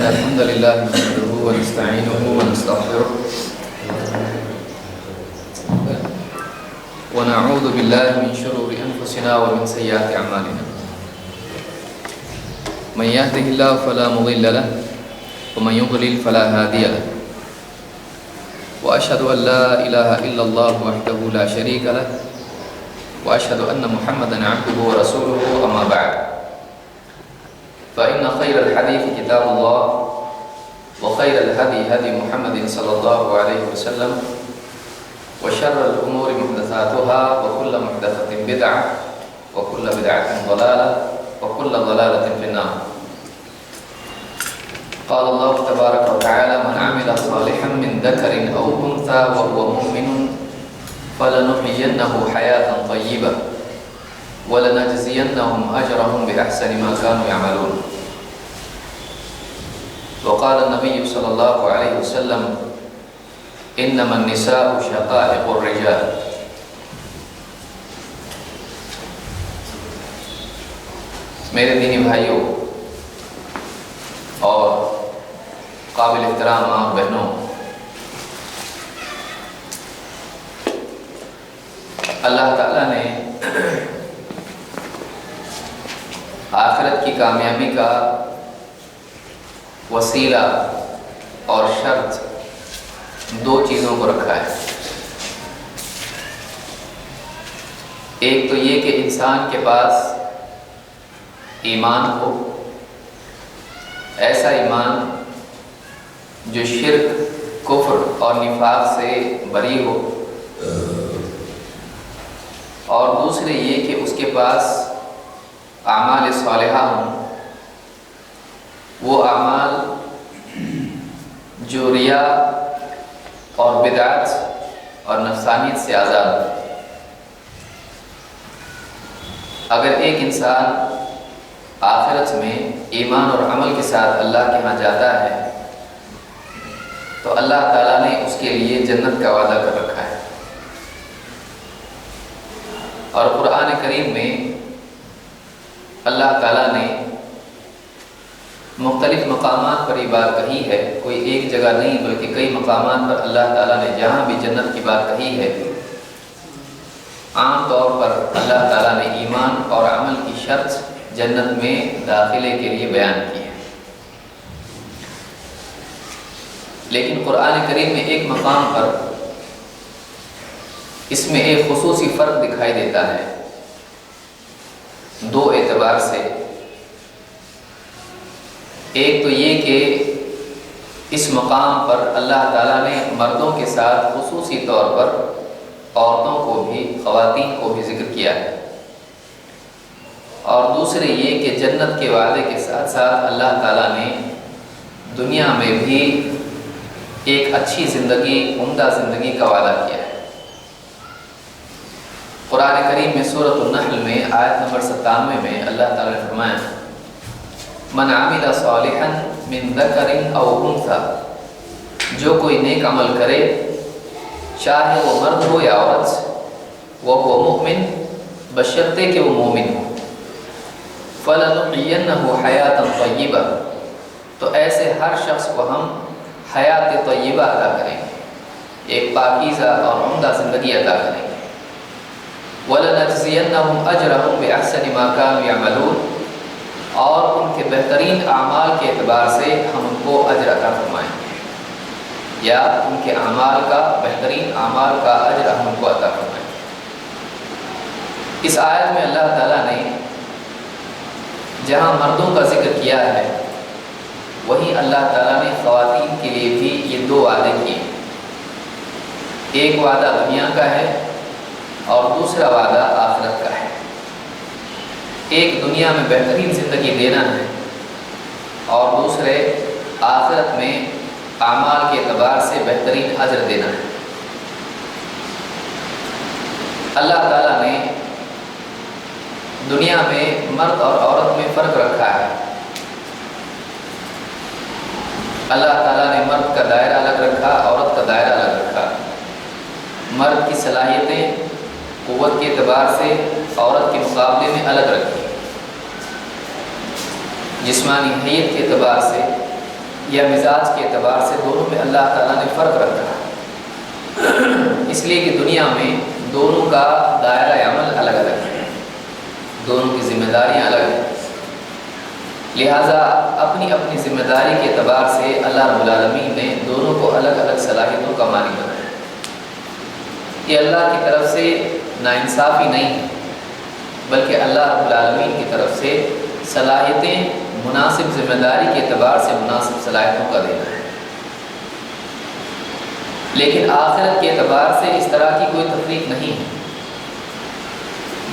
الحمد لله نحمده ونستعينه ونستغفره ونعوذ بالله من شرور أنفسنا ومن سيئات أعمالنا من يهده الله فلا مضل له ومن يضلل فلا هادي له وأشهد أن لا إله إلا الله وحده لا شريك له وأشهد أن محمدا عبده ورسوله أما بعد فإن خير الحديث كتاب الله وخير الهدي هدي محمد صلى الله عليه وسلم وشر الأمور محدثاتها وكل محدثة بدعة وكل بدعة ضلالة وكل ضلالة في النار. قال الله تبارك وتعالى من عمل صالحا من ذكر أو أنثى وهو مؤمن فلنحيينه حياة طيبة ولنجزينهم أجرهم بأحسن ما كانوا يعملون. وقال النبي صلى الله عليه وسلم إنما النساء شقائق الرجال. میرے دینی بھائیوں اور قابل احترام ماں بہنوں، اللہ تعالیٰ نے آخرت کی کامیابی کا وسیلہ اور شرط دو چیزوں کو رکھا ہے. ایک تو یہ کہ انسان کے پاس ایمان ہو، ایسا ایمان جو شرک، کفر اور نفاق سے بری ہو، اور دوسرے یہ کہ اس کے پاس اعمال صالحہ ہوں، وہ اعمال جو ریا اور بدعت اور نفسانیت سے آزاد ہوں. اگر ایک انسان آخرت میں ایمان اور عمل کے ساتھ اللہ کے ہاں جاتا ہے تو اللہ تعالیٰ نے اس کے لیے جنت کا وعدہ کر رکھا ہے. اور قرآن کریم میں اللہ تعالیٰ نے مختلف مقامات پر یہ بات کہی ہے، کوئی ایک جگہ نہیں بلکہ کئی مقامات پر اللہ تعالیٰ نے جہاں بھی جنت کی بات کہی ہے، عام طور پر اللہ تعالیٰ نے ایمان اور عمل کی شرط جنت میں داخلے کے لیے بیان کی ہے. لیکن قرآن کریم میں ایک مقام پر اس میں ایک خصوصی فرق دکھائی دیتا ہے دو اعتبار سے. ایک تو یہ کہ اس مقام پر اللہ تعالیٰ نے مردوں کے ساتھ خصوصی طور پر عورتوں کو بھی، خواتین کو بھی ذکر کیا ہے. اور دوسرے یہ کہ جنت کے وعدے کے ساتھ ساتھ اللہ تعالیٰ نے دنیا میں بھی ایک اچھی زندگی، عمدہ زندگی کا وعدہ کیا ہے. قرآن کریم میں سورۃ النحل میں آیت نمبر 97 میں اللہ تعالیٰ نے فرمایا من عمل صالحا من ذکر او انثی، جو کوئی نیک عمل کرے چاہے وہ مرد ہو یا عورت، وہ مؤمن بشرطے کہ وہ مومن ہو، فَلَنُحْيِيَنَّهُ حَيَاةً طَيِّبَةً، تو ایسے ہر شخص کو ہم حیات طیبہ عطا کریں گے، ایک پاکیزہ اور عمدہ زندگی عطا کریں گے. وَلَنَجْزِيَنَّهُمْ أَجْرَهُمْ بِأَحْسَنِ مَا كَانُوا يَعْمَلُونَ، اور ان کے بہترین اعمال کے اعتبار سے ہم ان کو اجر عطا فرمائیں گے، یا ان کے اعمال کا، بہترین اعمال کا اجر ہم ان کو عطا فرمائیں گے. اس آیت میں اللہ تعالیٰ نے جہاں مردوں کا ذکر کیا ہے وہیں اللہ تعالیٰ نے خواتین کے لیے بھی یہ دو وعدے کیے. ایک وعدہ دنیا کا ہے اور دوسرا وعدہ آخرت کا ہے. ایک دنیا میں بہترین زندگی دینا ہے اور دوسرے آخرت میں اعمال کے اعتبار سے بہترین اجر دینا ہے. اللہ تعالیٰ نے دنیا میں مرد اور عورت میں فرق رکھا ہے. اللہ تعالیٰ نے مرد کا دائرہ الگ رکھا، عورت کا دائرہ الگ رکھا. مرد کی صلاحیتیں، قوت کے اعتبار سے عورت کے مقابلے میں الگ رکھی. جسمانی حیت کے اعتبار سے یا مزاج کے اعتبار سے دونوں میں اللہ تعالیٰ نے فرق رکھا ہے، اس لیے کہ دنیا میں دونوں کا دائرہ عمل الگ الگ ہے، دونوں کی ذمہ داریاں الگ ہیں، لہٰذا اپنی اپنی ذمہ داری کے اعتبار سے اللہ رب العالمین نے دونوں کو الگ الگ صلاحیتوں کا مالک بنایا۔ یہ اللہ کی طرف سے ناانصافی نہیں ہے، بلکہ اللہ رب العالمین کی طرف سے صلاحیتیں مناسب ذمہ داری کے اعتبار سے مناسب صلاحیتوں کا دینا ہے، لیکن آخرت کے اعتبار سے اس طرح کی کوئی تفریق نہیں ہے۔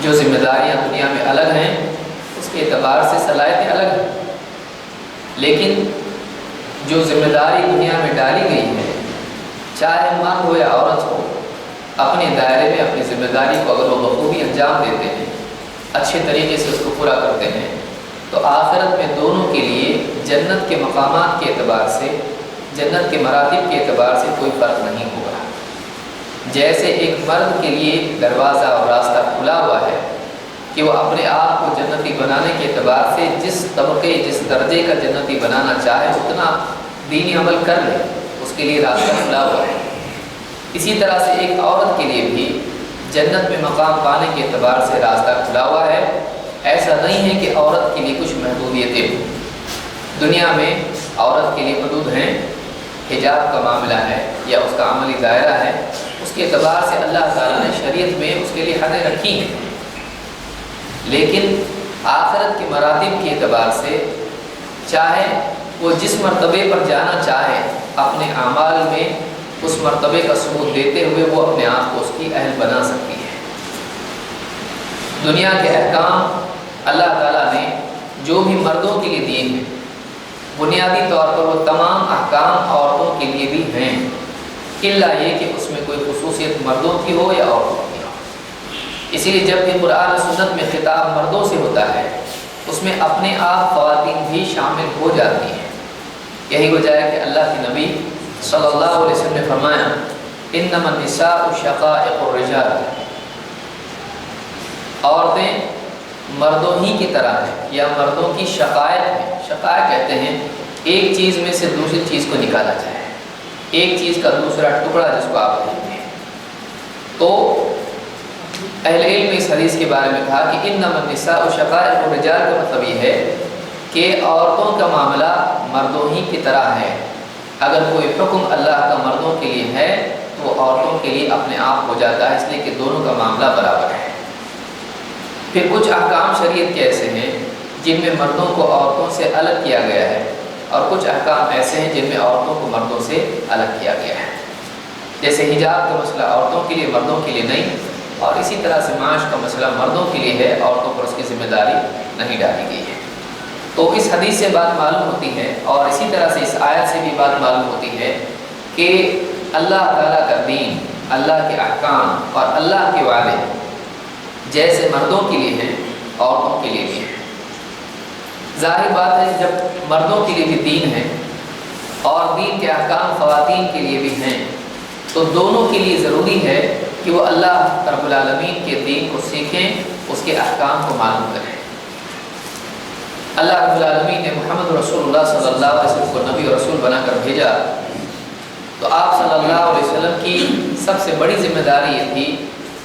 جو ذمہ داریاں دنیا میں الگ ہیں اس کے اعتبار سے صلاحیتیں الگ ہیں، لیکن جو ذمہ داری دنیا میں ڈالی گئی ہے، چاہے مرد ہو یا عورت ہو، اپنے دائرے میں اپنی ذمہ داری کو اگر وہ بخوبی انجام دیتے ہیں، اچھے طریقے سے اس کو پورا کرتے ہیں، تو آخرت میں دونوں کے لیے جنت کے مقامات کے اعتبار سے، جنت کے مراتب کے اعتبار سے کوئی فرق نہیں ہوگا۔ جیسے ایک مرد کے لیے دروازہ اور راستہ کھلا ہوا ہے کہ وہ اپنے آپ کو جنتی بنانے کے اعتبار سے جس طبقے جس درجے کا جنتی بنانا چاہے اتنا دینی عمل کر لے، اس کے لیے راستہ کھلا ہوا ہے، اسی طرح سے ایک عورت کے لیے بھی جنت میں مقام پانے کے اعتبار سے راستہ کھلا ہوا ہے۔ ایسا نہیں ہے کہ عورت کے لیے کچھ محدودیتیں ہوں، دنیا میں عورت کے لیے حدود ہیں، حجاب کا معاملہ ہے یا اس کا عملی دائرہ ہے، اس کے اعتبار سے اللہ تعالیٰ نے شریعت میں اس کے لیے حدیں رکھی ہیں، لیکن آخرت کے مراتب کے اعتبار سے چاہے وہ جس مرتبے پر جانا چاہے اپنے اعمال میں اس مرتبے کا ثبوت دیتے ہوئے وہ اپنے آپ کو اس کی اہل بنا سکتی ہے۔ دنیا کے احکام اللہ تعالیٰ نے جو بھی مردوں کے لیے دیے ہیں، بنیادی طور پر وہ تمام احکام عورتوں کے لیے بھی ہیں، الا یہ کہ اس میں کوئی خصوصیت مردوں کی ہو یا عورتوں کی ہو۔ اسی لیے جب بھی قرآن و سنت میں خطاب مردوں سے ہوتا ہے، اس میں اپنے آپ خواتین بھی شامل ہو جاتی ہیں۔ یہی وجہ ہے کہ اللہ کے نبی صلی اللہ علیہ وسلم نے فرمایا انما النساء شقائق الرجال، عورتیں مردوں ہی کی طرح ہیں یا مردوں کی شقائق ہیں۔ شقائق کہتے ہیں ایک چیز میں سے دوسری چیز کو نکالا جائے، ایک چیز کا دوسرا ٹکڑا جس کو آپ کہتے ہیں۔ تو اہل علم نے اس حدیث کے بارے میں کہا کہ انما النساء شقائق الرجال کا مطلب یہ ہے کہ عورتوں کا معاملہ مردوں ہی کی طرح ہے، اگر کوئی حکم اللہ کا مردوں کے لیے ہے تو وہ عورتوں کے لیے اپنے آپ ہو جاتا ہے، اس لیے کہ دونوں کا معاملہ برابر ہے۔ پھر کچھ احکام شریعت کے ایسے ہیں جن میں مردوں کو عورتوں سے الگ کیا گیا ہے، اور کچھ احکام ایسے ہیں جن میں عورتوں کو مردوں سے الگ کیا گیا ہے، جیسے حجاب کا مسئلہ عورتوں کے لیے مردوں کے لیے نہیں، اور اسی طرح سے معاش کا مسئلہ مردوں کے لیے ہے، عورتوں پر اس کی ذمہ داری نہیں ڈالی گئی ہے۔ تو اس حدیث سے بات معلوم ہوتی ہے، اور اسی طرح سے اس آیت سے بھی بات معلوم ہوتی ہے کہ اللہ تعالیٰ کا دین، اللہ کے احکام اور اللہ کے وعدے جیسے مردوں کے لیے ہیں عورتوں کے لیے بھی ہیں۔ ظاہر بات ہے جب مردوں کے لیے بھی دین ہے اور دین کے احکام خواتین کے لیے بھی ہیں، تو دونوں کے لیے ضروری ہے کہ وہ اللہ رب العالمین کے دین کو سیکھیں، اس کے احکام کو معلوم کریں۔ اللہ رب العالمین نے محمد رسول اللہ صلی اللہ علیہ وسلم کو نبی اور رسول بنا کر بھیجا، تو آپ صلی اللہ علیہ وسلم کی سب سے بڑی ذمہ داری یہ تھی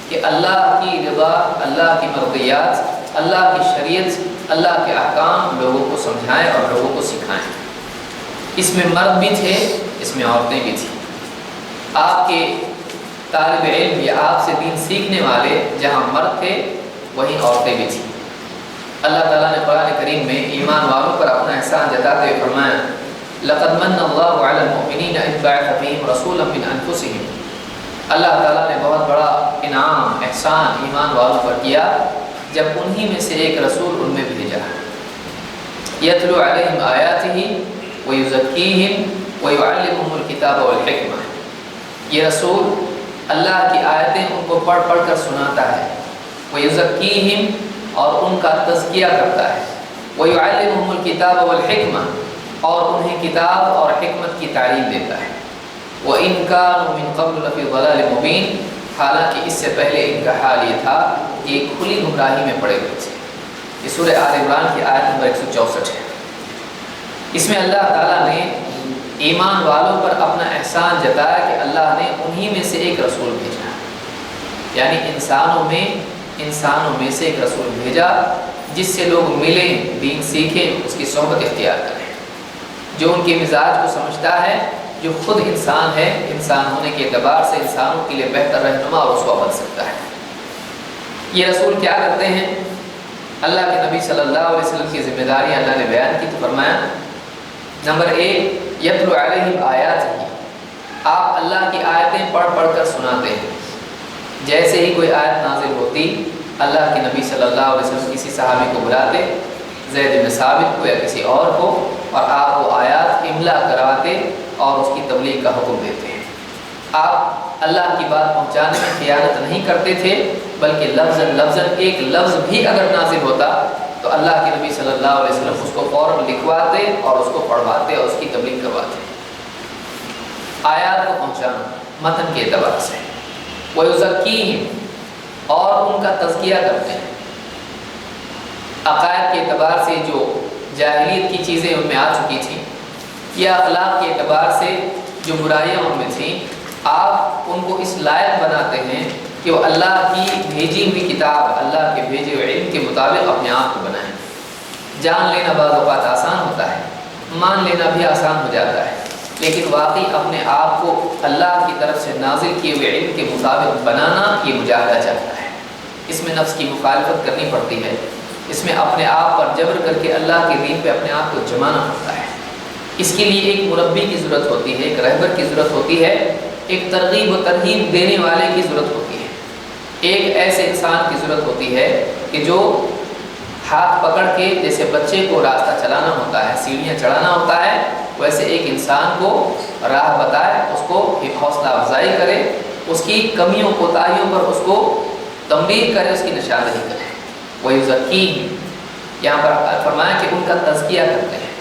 کہ اللہ کی رضا، اللہ کی مرضیات، اللہ کی شریعت، اللہ کے احکام لوگوں کو سمجھائیں اور لوگوں کو سکھائیں۔ اس میں مرد بھی تھے، اس میں عورتیں بھی تھیں۔ آپ کے طالب علم یا آپ سے دین سیکھنے والے جہاں مرد تھے وہیں عورتیں بھی تھیں۔ اللہ تعالیٰ نے قرآن کریم میں ایمان والوں پر اپنا احسان جتاتے ہوئے فرمایا لقد من اللہ علی المؤمنین اذ بعث فیہم رسولا من انفسہم، اللہ تعالیٰ نے بہت بڑا انعام احسان ایمان والوں پر کیا جب انہی میں سے ایک رسول ان میں بھیجا، یتلو علیہم آیاتہ ویزکیہم ویعلمہم الکتاب والحکمہ، یہ رسول اللہ کی آیتیں ان کو پڑھ پڑھ کر سناتا ہے، ویزکیہم اور ان کا تزکیہ کرتا ہے، ویعلمہم الکتاب والحکمہ اور انہیں کتاب اور حکمت کی تعلیم دیتا ہے، وَإِن كَانُوا مِن قَبْلُ لَفِي ضَلَالٍ مُبِينٍ، حالانکہ اس سے پہلے ان کا حال یہ تھا کہ ایک کھلی گمراہی میں پڑے ہوئے تھے۔ یہ سورہ آل عمران کی آیت نمبر 164 ہے۔ اس میں اللہ تعالیٰ نے ایمان والوں پر اپنا احسان جتایا کہ اللہ نے انہی میں سے ایک رسول بھیجا، یعنی انسانوں میں سے ایک رسول بھیجا جس سے لوگ ملیں، دین سیکھیں، اس کی صحبت اختیار کریں، جو ان کے مزاج کو سمجھتا ہے، جو خود انسان ہے، انسان ہونے کے اعتبار سے انسانوں کے لیے بہتر رہنما اور اسوہ بن سکتا ہے۔ یہ رسول کیا کرتے ہیں؟ اللہ کے نبی صلی اللہ علیہ وسلم کی ذمہ داری اللہ نے بیان کی تو فرمایا نمبر 1 یتلو علیہم آیاتہ، آپ اللہ کی آیتیں پڑھ پڑھ کر سناتے ہیں۔ جیسے ہی کوئی آیت نازل ہوتی، اللہ کے نبی صلی اللہ علیہ وسلم کسی صحابی کو بلاتے، زید بن ثابت کو یا کسی اور کو، اور آپ وہ آیات املا کرواتے اور اس کی تبلیغ کا حکم دیتے ہیں۔ آپ اللہ کی بات پہنچانے میں خیانت نہیں کرتے تھے، بلکہ لفظاً ایک لفظ بھی اگر نازل ہوتا تو اللہ کے نبی صلی اللہ علیہ وسلم اس کو فوراً لکھواتے اور اس کو پڑھواتے اور اس کی تبلیغ کرواتے۔ آیات کو پہنچانا متن کے اعتبار سے، وَيُزَكِّيهِمْ، اور ان کا تزکیہ کرتے ہیں۔ عقائد کے اعتبار سے جو جاہلیت کی چیزیں ان میں آ چکی تھیں، یا اخلاق کے اعتبار سے جو برائیاں ان میں تھیں، آپ ان کو اس لائق بناتے ہیں کہ وہ اللہ کی بھیجی ہوئی کتاب، اللہ کے بھیجے ہوئے علم کے مطابق اپنے آپ کو بنائیں۔ جان لینا بعض اوقات آسان ہوتا ہے، مان لینا بھی آسان ہو جاتا ہے، لیکن واقعی اپنے آپ کو اللہ کی طرف سے نازل کیے ہوئے علم کے مطابق بنانا یہ مجاہدہ چاہتا ہے۔ اس میں نفس کی مخالفت کرنی پڑتی ہے، اس میں اپنے آپ پر جبر کر کے اللہ کے دین پہ اپنے آپ کو جمانا پڑتا ہے۔ اس کے لیے ایک مربی کی ضرورت ہوتی ہے، ایک رہبر کی ضرورت ہوتی ہے، ایک ترغیب و ترہیب دینے والے کی ضرورت ہوتی ہے، ایک ایسے انسان کی ضرورت ہوتی ہے کہ جو ہاتھ پکڑ کے جیسے بچے کو راستہ چلانا ہوتا ہے، سیڑھیاں چڑھانا ہوتا ہے، ویسے ایک انسان کو راہ بتائے، اس کو ایک حوصلہ افزائی کرے، اس کی کمیوں کوتاہیوں پر اس کو تنبیہ کرے، اس کی نشاندہی کرے۔ وَيُزَكِّيهِمْ، یہاں پر فرمایا کہ ان کا تزکیہ کرتے ہیں،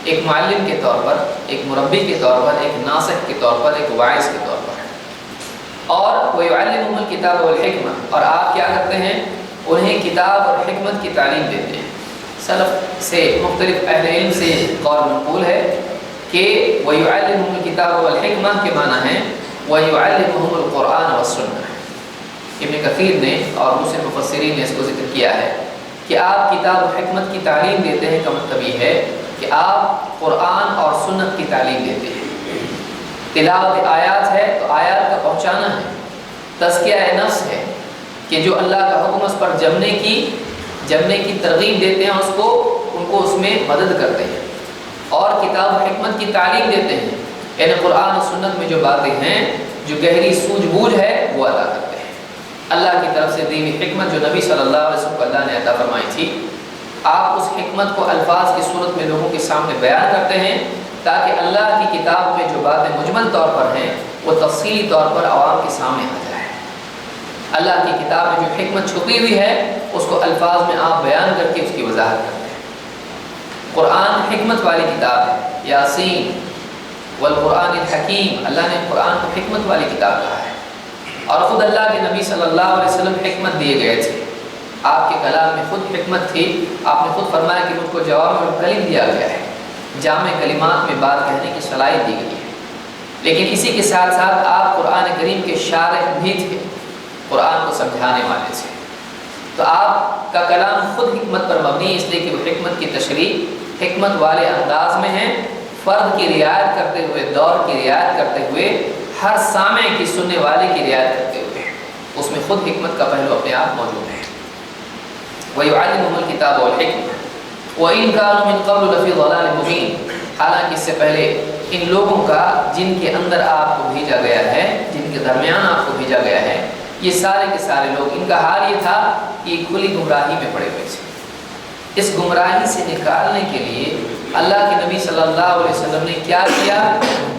ایک معلم کے طور پر، ایک مربی کے طور پر، ایک ناصح کے طور پر، ایک واعظ کے طور پر۔ اور وَيُعَلِّمُهُمُ الْكِتَابَ وَالْحِكْمَةَ، اور آپ کیا کرتے ہیں؟ انہیں کتاب اور حکمت کی تعلیم دیتے ہیں۔ سلف سے مختلف اہل علم سے قول منقول ہے کہ وَيُعَلِّمُهُمُ الْكِتَابَ وَالْحِكْمَةَ کے معنی ہیں وَيُعَلِّمُهُمُ الْقُرْآنَ وَالسُّنَّةَ۔ ابن کثیر نے اور دوسرے مفسرین نے اس کو ذکر کیا ہے کہ آپ کتاب و حکمت کی تعلیم دیتے ہیں کا مطلب یہ ہے کہ آپ قرآن اور سنت کی تعلیم دیتے ہیں۔ تلاوت آیات ہے تو آیات کا پہنچانا ہے، تزکیہ نفس ہے کہ جو اللہ کا حکم اس پر جمنے کی ترغیب دیتے ہیں، ان کو اس میں مدد کرتے ہیں، اور کتاب و حکمت کی تعلیم دیتے ہیں، یعنی قرآن و سنت میں جو باتیں ہیں، جو گہری سوجھ بوجھ ہے وہ ادا کرتے ہیں۔ اللہ کی طرف سے دی ہوئی حکمت جو نبی صلی اللہ علیہ وسلم کو اللہ نے عطا فرمائی تھی، آپ اس حکمت کو الفاظ کی صورت میں لوگوں کے سامنے بیان کرتے ہیں تاکہ اللہ کی کتاب میں جو باتیں مجمل طور پر ہیں وہ تفصیلی طور پر عوام کے سامنے آ جائے۔ اللہ کی کتاب میں جو حکمت چھپی ہوئی ہے اس کو الفاظ میں آپ بیان کر کے اس کی وضاحت کرتے ہیں۔ قرآن حکمت والی کتاب ہے، یاسین والقرآن الحکیم، اللہ نے قرآن کو حکمت والی کتاب کہا ہے، اور خود اللہ کے نبی صلی اللہ علیہ وسلم حکمت دیے گئے تھے، آپ کے کلام میں خود حکمت تھی، آپ نے خود فرمایا کہ مجھ کو جوامع الکلم دیا گیا ہے، جامع کلمات میں بات کہنے کی صلاحیت دی گئی ہے۔ لیکن اسی کے ساتھ ساتھ آپ قرآن کریم کے شارح بھی تھے، قرآن کو سمجھانے والے تھے، تو آپ کا کلام خود حکمت پر مبنی ہے، اس لیے کہ وہ حکمت کی تشریح حکمت والے انداز میں ہے، فرد کی رعایت کرتے ہوئے، دور کی رعایت کرتے ہوئے، ہر سامع کی سننے والے کی رعایت کرتے ہوئے، اس میں خود حکمت کا پہلو اپنے آپ موجود ہے۔ وَيُعَلِّمُهُمُ الْكِتَابَ وَالْحِكْمَةَ وَإِنْ كَانُوا مِنْ قَبْلُ لَفِي ضَلَالٍ مُبِينٍ، حالانکہ اس سے پہلے ان لوگوں کا جن کے اندر آپ کو بھیجا گیا ہے، جن کے درمیان آپ کو بھیجا گیا ہے، یہ سارے کے سارے لوگ، ان کا حال یہ تھا کہ یہ کھلی گمراہی میں پڑے ہوئے تھے۔ اس گمراہی سے نکالنے کے لیے اللہ کے نبی صلی اللہ علیہ وسلم نے کیا کیا؟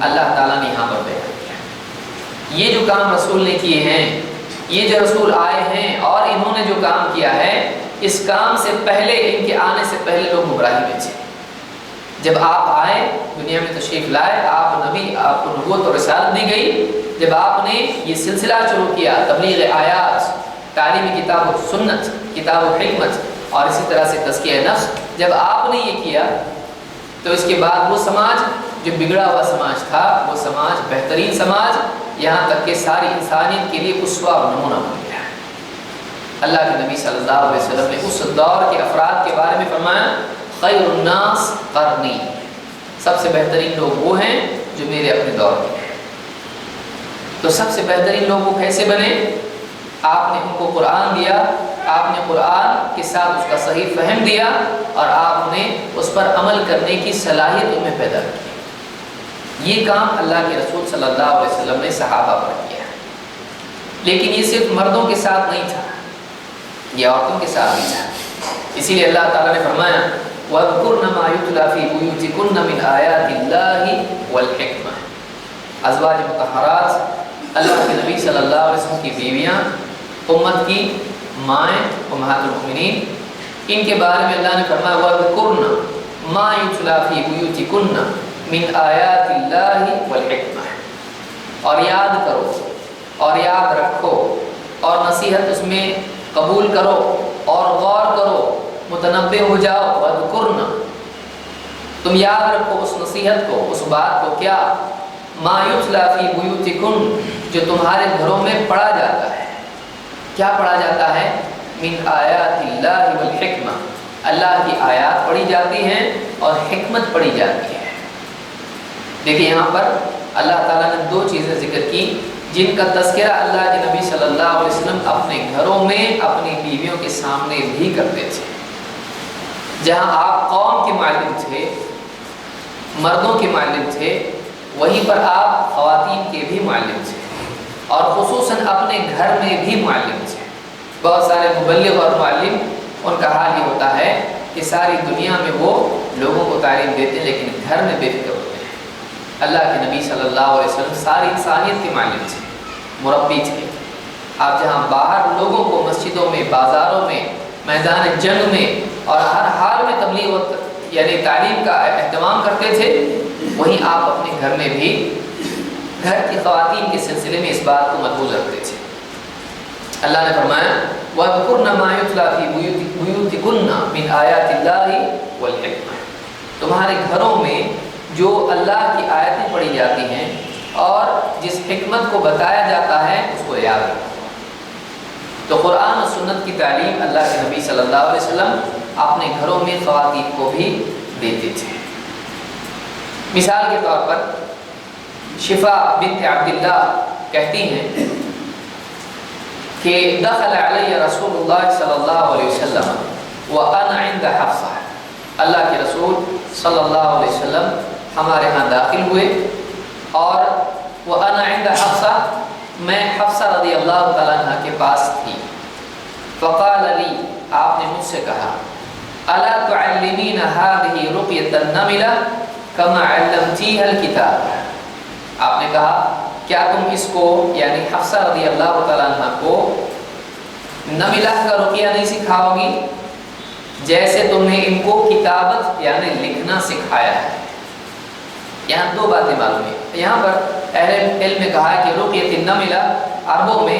اللہ تعالیٰ نے یہاں پر بیان کیا۔ یہ جو کام رسول نے کیے ہیں، یہ جو رسول آئے ہیں اور انہوں نے جو کام کیا ہے، اس کام سے پہلے، ان کے آنے سے پہلے لوگ گمراہی میں تھے۔ جب آپ آئے، دنیا میں تشریف لائے، آپ نبی، آپ کو نبوت اور رسالت دی گئی، جب آپ نے یہ سلسلہ شروع کیا، تبلیغ آیات، تعلیم کتاب و سنت، کتاب و حکمت، اور اسی طرح سے تزکیہ نفس، جب آپ نے یہ کیا تو اس کے بعد وہ سماج جو بگڑا ہوا سماج تھا وہ سماج بہترین سماج، یہاں تک کہ ساری انسانیت کے لیے اسوہ اور نمونہ بن گیا ہے۔ اللہ کے نبی صلی اللہ علیہ وسلم نے اس دور کے افراد کے بارے میں فرمایا خیر الناس قرنی، سب سے بہترین لوگ وہ ہیں جو میرے اپنے دور کے ہیں۔ تو سب سے بہترین لوگ وہ کیسے بنے؟ آپ نے ان کو قرآن دیا، آپ نے قرآن کے ساتھ اس کا صحیح فہم دیا اور آپ نے اس پر عمل کرنے کی صلاحیت ان میں پیدا کی۔ یہ کام اللہ کے رسول صلی اللہ علیہ وسلم نے صحابہ پر کیا، لیکن یہ صرف مردوں کے ساتھ نہیں تھا، یہ عورتوں کے ساتھ بھی تھا۔ اسی لیے اللہ تعالیٰ نے فرمایا وَاذْكُرْنَ مَا يُتْلَى فِي بُيُوتِكُنَّ مِنْ آيَاتِ اللَّهِ وَالْحِكْمَةِ۔ ازواج مطہرات اللہ کے نبی صلی اللہ علیہ وسلم کی بیویاں، امت کی مائیں امہات المؤمنین، ان کے بارے میں اللہ نے فرمایا وَاذْكُرْنَ مَا يُتْلَى فِي بُيُوتِكُنَّ مِنْ آيَاتِ اللَّهِ وَالْحِكْمَةِ، اور یاد کرو اور یاد رکھو اور نصیحت اس میں قبول کرو اور غور کرو، متنبہ ہو جاؤ۔ وَاذْكُرْنَ، تم یاد رکھو اس نصیحت کو، اس بات کو، کیا مَا يُتْلَى فِي بُيُوتِكُنَّ، جو تمہارے گھروں میں پڑھا جاتا ہے۔ کیا پڑھا جاتا ہے؟ مِنْ آیَاتِ اللَّهِ وَالْحِكْمَةِ، اللہ کی آیات پڑھی جاتی ہیں اور حکمت پڑھی جاتی ہے۔ دیکھیں یہاں پر اللہ تعالیٰ نے دو چیزیں ذکر کی جن کا تذکرہ اللہ کے نبی صلی اللہ علیہ وسلم اپنے گھروں میں اپنی بیویوں کے سامنے بھی کرتے تھے۔ جہاں آپ قوم کے معلم تھے، مردوں کے معلم تھے، وہیں پر آپ خواتین کے بھی معلم تھے، اور خصوصاً اپنے گھر میں بھی معلم تھے۔ بہت سارے مبلغ اور معلم، ان کا حال یہ ہوتا ہے کہ ساری دنیا میں وہ لوگوں کو تعلیم دیتے ہیں لیکن گھر میں بے فکر ہوتے ہیں۔ اللہ کے نبی صلی اللہ علیہ وسلم ساری انسانیت کے معلم تھے، مربی تھے۔ آپ جہاں باہر لوگوں کو مسجدوں میں، بازاروں میں، میدان جنگ میں اور ہر حال میں تبلیغ یعنی تعلیم کا اہتمام کرتے تھے، وہیں آپ اپنے گھر میں بھی گھر کی خواتین کے سلسلے میں اس بات کو ملحوظ رکھتے تھے۔ اللہ نے فرمایا وَاذْكُرْنَ مَا يُتْلَى فِي بُيُوتِكُنَّ مِنْ آيَاتِ اللَّهِ وَالْحِكْمَةِ، تمہارے گھروں میں جو اللہ کی آیتیں پڑھی جاتی ہیں اور جس حکمت کو بتایا جاتا ہے اس کو یاد رکھو۔ تو قرآن و سنت کی تعلیم اللہ کے نبی صلی اللہ علیہ وسلم اپنے گھروں میں خواتین کو بھی دیتے تھے۔ مثال کے طور پر شفا بنت عبداللہ کہتی ہیں کہ دخل علی رسول اللہ صلی اللہ علیہ وسلم وانا عند حفصہ، اللہ کے رسول صلی اللہ علیہ وسلم ہمارے ہاں داخل ہوئے اور وانا عند حفصہ، میں حفصہ رضی اللہ تعالیٰ عنہ کے پاس تھی۔ فقال لی، آپ نے مجھ سے کہا الا تعلمین هذه رقیۃ النملہ کما علمتیها الکتاب، آپ نے کہا کیا تم اس کو یعنی حفصہ رضی اللہ تعالیٰ عنہ کو نملہ کا رقیہ نہیں سکھاؤ گی جیسے تم نے ان کو کتابت یعنی لکھنا سکھایا ہے۔ یہاں دو باتیں معلوم ہیں۔ یہاں پر اہل علم نے کہا کہ رقیۃ النملہ عربوں میں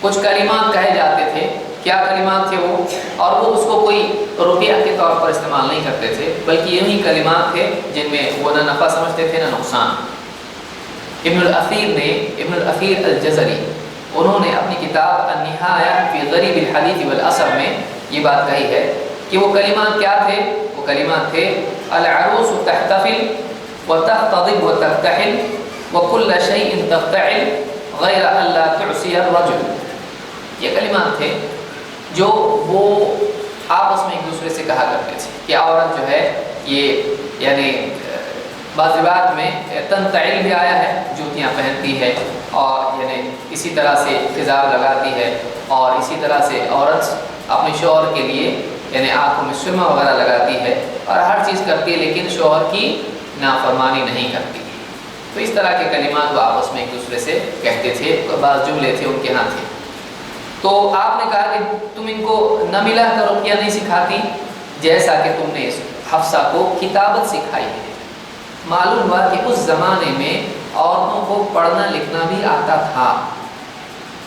کچھ کلمات کہے جاتے تھے، کیا کلمات تھے وہ، اور وہ اس کو کوئی رقیہ کے طور پر استعمال نہیں کرتے تھے، بلکہ یہی کلمات تھے جن میں وہ نہ نفع سمجھتے تھے نہ نقصان۔ ابن الاثیر الجزری، انہوں نے اپنی کتاب النہایہ فی غریب الحدیث والاثر میں یہ بات کہی ہے کہ وہ کلمات کیا تھے؟ وہ کلمات تھے العروس تحتفل وتختضب وتکتحل وکل شیء تفتعل غیر الا تعصی الرجل۔ یہ کلمات تھے جو وہ آپس میں ایک دوسرے سے کہا کرتے تھے کہ عورت جو ہے یہ یعنی بعض روایات میں تنتعل بھی آیا ہے، جوتیاں پہنتی ہے اور یعنی اسی طرح سے خضاب لگاتی ہے، اور اسی طرح سے عورت اپنے شوہر کے لیے یعنی آنکھوں میں سرما وغیرہ لگاتی ہے اور ہر چیز کرتی ہے لیکن شوہر کی نافرمانی نہیں کرتی۔ تو اس طرح کے کلمات وہ آپس میں ایک دوسرے سے کہتے تھے، بعض جملے تھے ان کے ہاں تھے۔ تو آپ نے کہا کہ تم ان کو نملہ کا رقیہ نہیں سکھاتی جیسا کہ تم نے حفصہ کو کتابت سکھائی ہے۔ معلوم ہوا کہ اس زمانے میں عورتوں کو پڑھنا لکھنا بھی آتا تھا،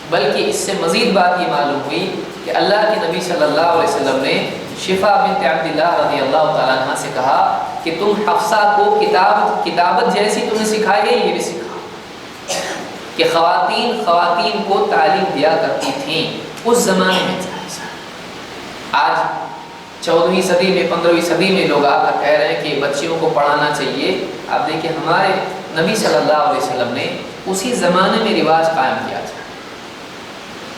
بلکہ اس سے مزید بات یہ معلوم ہوئی کہ اللہ کے نبی صلی اللہ علیہ وسلم نے شفا بنت عبداللہ رضی اللہ تعالیٰ عنہ سے کہا کہ تم حفصہ کو کتابت جیسی تمہیں سکھائی گئی یہ بھی سکھاؤ، کہ خواتین کو تعلیم دیا کرتی تھیں اس زمانے میں۔ آج 14ویں صدی میں 15ویں صدی میں لوگ آ کر کہہ رہے ہیں کہ بچیوں کو پڑھانا چاہیے۔ آپ دیکھیں ہمارے نبی صلی اللہ علیہ وسلم نے اسی زمانے میں رواج قائم کیا تھا،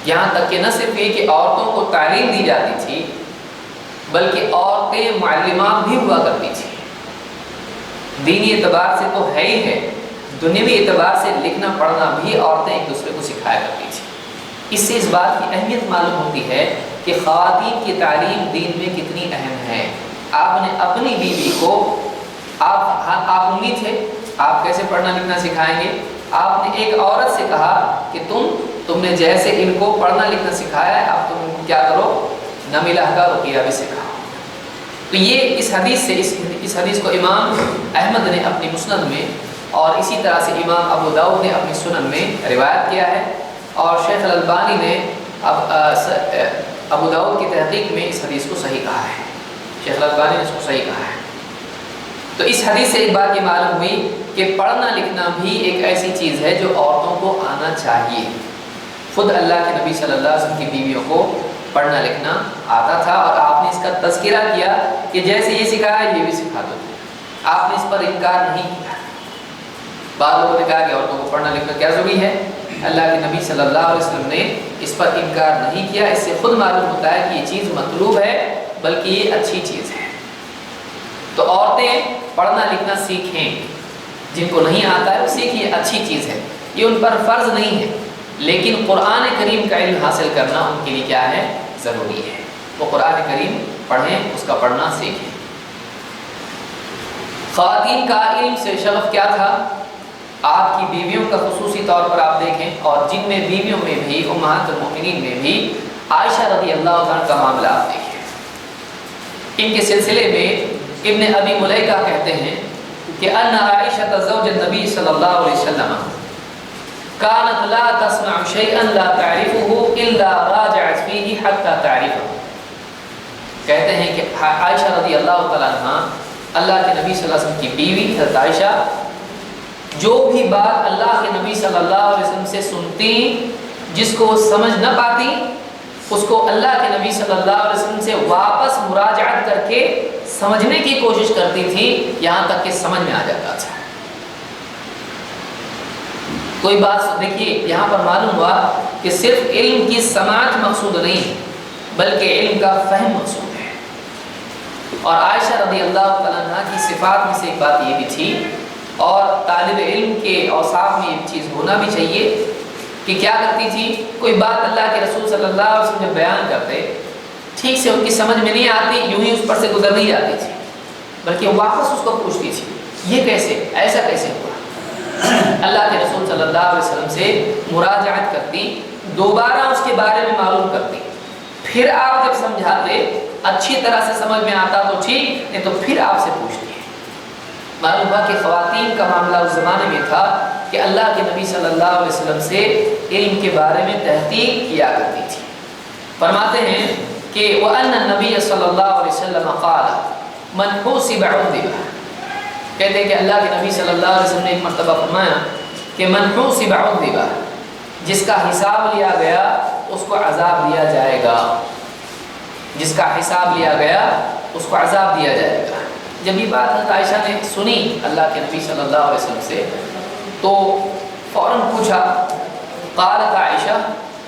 یہاں تک کہ نہ صرف یہ کہ عورتوں کو تعلیم دی جاتی تھی بلکہ عورتیں معلمات بھی ہوا کرتی تھیں۔ دینی اعتبار سے تو ہے ہی ہے، دنیاوی اعتبار سے لکھنا پڑھنا بھی عورتیں ایک دوسرے کو سکھایا کرتی تھیں۔ اس سے اس بات کی اہمیت معلوم ہوتی ہے کہ خواتین کی تعلیم دین میں کتنی اہم ہے۔ آپ نے اپنی بیوی کو آپ امی تھے، آپ کیسے پڑھنا لکھنا سکھائیں گے؟ آپ نے ایک عورت سے کہا کہ تم نے جیسے ان کو پڑھنا لکھنا سکھایا ہے اب تم ان کو کیا کرو، نملہ کا رقیہ بھی سکھاؤ۔ تو یہ اس حدیث کو امام احمد نے اپنی مسند میں اور اسی طرح سے امام ابو داؤد نے اپنی سنن میں روایت کیا ہے، اور شیخ الالبانی نے ابو داؤد کی تحقیق میں اس حدیث کو صحیح کہا ہے، شیخ الالبانی نے اس کو صحیح کہا ہے۔ تو اس حدیث سے ایک بات یہ معلوم ہوئی کہ پڑھنا لکھنا بھی ایک ایسی چیز ہے جو عورتوں کو آنا چاہیے۔ خود اللہ کے نبی صلی اللہ علیہ وسلم کی بیویوں کو پڑھنا لکھنا آتا تھا، اور آپ نے اس کا تذکرہ کیا کہ جیسے یہ سکھایا یہ بھی سکھا دو۔ آپ نے اس پر انکار نہیں کیا۔ بعض لوگوں نے کہا کہ عورتوں کو پڑھنا لکھنا کیا ضروری ہے، اللہ کے نبی صلی اللہ علیہ وسلم نے اس پر انکار نہیں کیا۔ اس سے خود معلوم ہوتا ہے کہ یہ چیز مطلوب ہے بلکہ یہ اچھی چیز ہے۔ تو عورتیں پڑھنا لکھنا سیکھیں، جن کو نہیں آتا ہے وہ سیکھیں، اچھی چیز ہے، یہ ان پر فرض نہیں ہے، لیکن قرآن کریم کا علم حاصل کرنا ان کے لیے کیا ہے، ضروری ہے۔ وہ قرآن کریم پڑھیں، اس کا پڑھنا سیکھیں۔ خواتین کا علم سے شغف کیا تھا؟ آپ کی بیویوں کا خصوصی طور پر آپ دیکھیں، اور جن میں بیویوں میں بھی امہات المؤمنین میں بھی عائشہ رضی اللہ عنہ کا معاملہ آپ دیکھیں۔ ان کے سلسلے میں ابن ابی ملیکہ کہتے ہیں کہ ان عائشہ زوج النبی صلی اللہ علیہ وسلم كانت لا تسمع شيئا لا تعرفه الا راجعت فيه حتى تعرفه۔ کہتے ہیں کہ عائشہ رضی اللہ تعالی عنہ اللہ کے نبی صلی اللہ علیہ وسلم کی بیوی حضرت عائشہ جو بھی بات اللہ کے نبی صلی اللہ علیہ وسلم سے سنتی جس کو وہ سمجھ نہ پاتی اس کو اللہ کے نبی صلی اللہ علیہ وسلم سے واپس مراجعت کر کے سمجھنے کی کوشش کرتی تھی، یہاں تک کہ سمجھ میں آ جاتا تھا۔ کوئی بات دیکھیے یہاں پر معلوم ہوا کہ صرف علم کی سماعت مقصود نہیں بلکہ علم کا فہم مقصود ہے۔ اور عائشہ رضی اللہ تعالیٰ عنہ کی صفات میں سے ایک بات یہ بھی تھی، اور طالب علم کے اوصاف میں یہ چیز ہونا بھی چاہیے کہ کیا کرتی تھی، کوئی بات اللہ کے رسول صلی اللہ علیہ وسلم جب بیان کرتے ٹھیک سے ان کی سمجھ میں نہیں آتی، یوں ہی اس پر سے گزر نہیں جاتی تھی بلکہ واپس اس کو پوچھتی تھی یہ کیسے، ایسا کیسے ہوا۔ اللہ کے رسول صلی اللہ علیہ وسلم سے مراجعت کرتی، دوبارہ اس کے بارے میں معلوم کرتی، پھر آپ جب سمجھاتے اچھی طرح سے سمجھ میں آتا تو ٹھیک، نہیں تو پھر آپ سے پوچھتی ہے۔ معلوم ہوا کہ خواتین کا معاملہ اس زمانے میں تھا کہ اللہ کے نبی صلی اللہ علیہ وسلم سے علم کے بارے میں تحقیق کیا کرتی تھی۔ فرماتے ہیں کہ وَأَنَّ النَّبِيَّ صلی اللہ علیہ وسلم قال من حُوسِبَ عُذِّبَ، کہتے ہیں کہ اللہ کے نبی صلی اللہ علیہ وسلم نے ایک مرتبہ فرمایا کہ من حُوسِبَ عُذِّبَ، جس کا حساب لیا گیا اس کو عذاب دیا جائے گا، جس کا حساب لیا گیا اس کو عذاب دیا جائے گا۔ جب یہ بات حضرت عائشہ نے سنی اللہ کے نبی صلی اللہ علیہ وسلم سے تو فوراً پوچھا، قالت عائشہ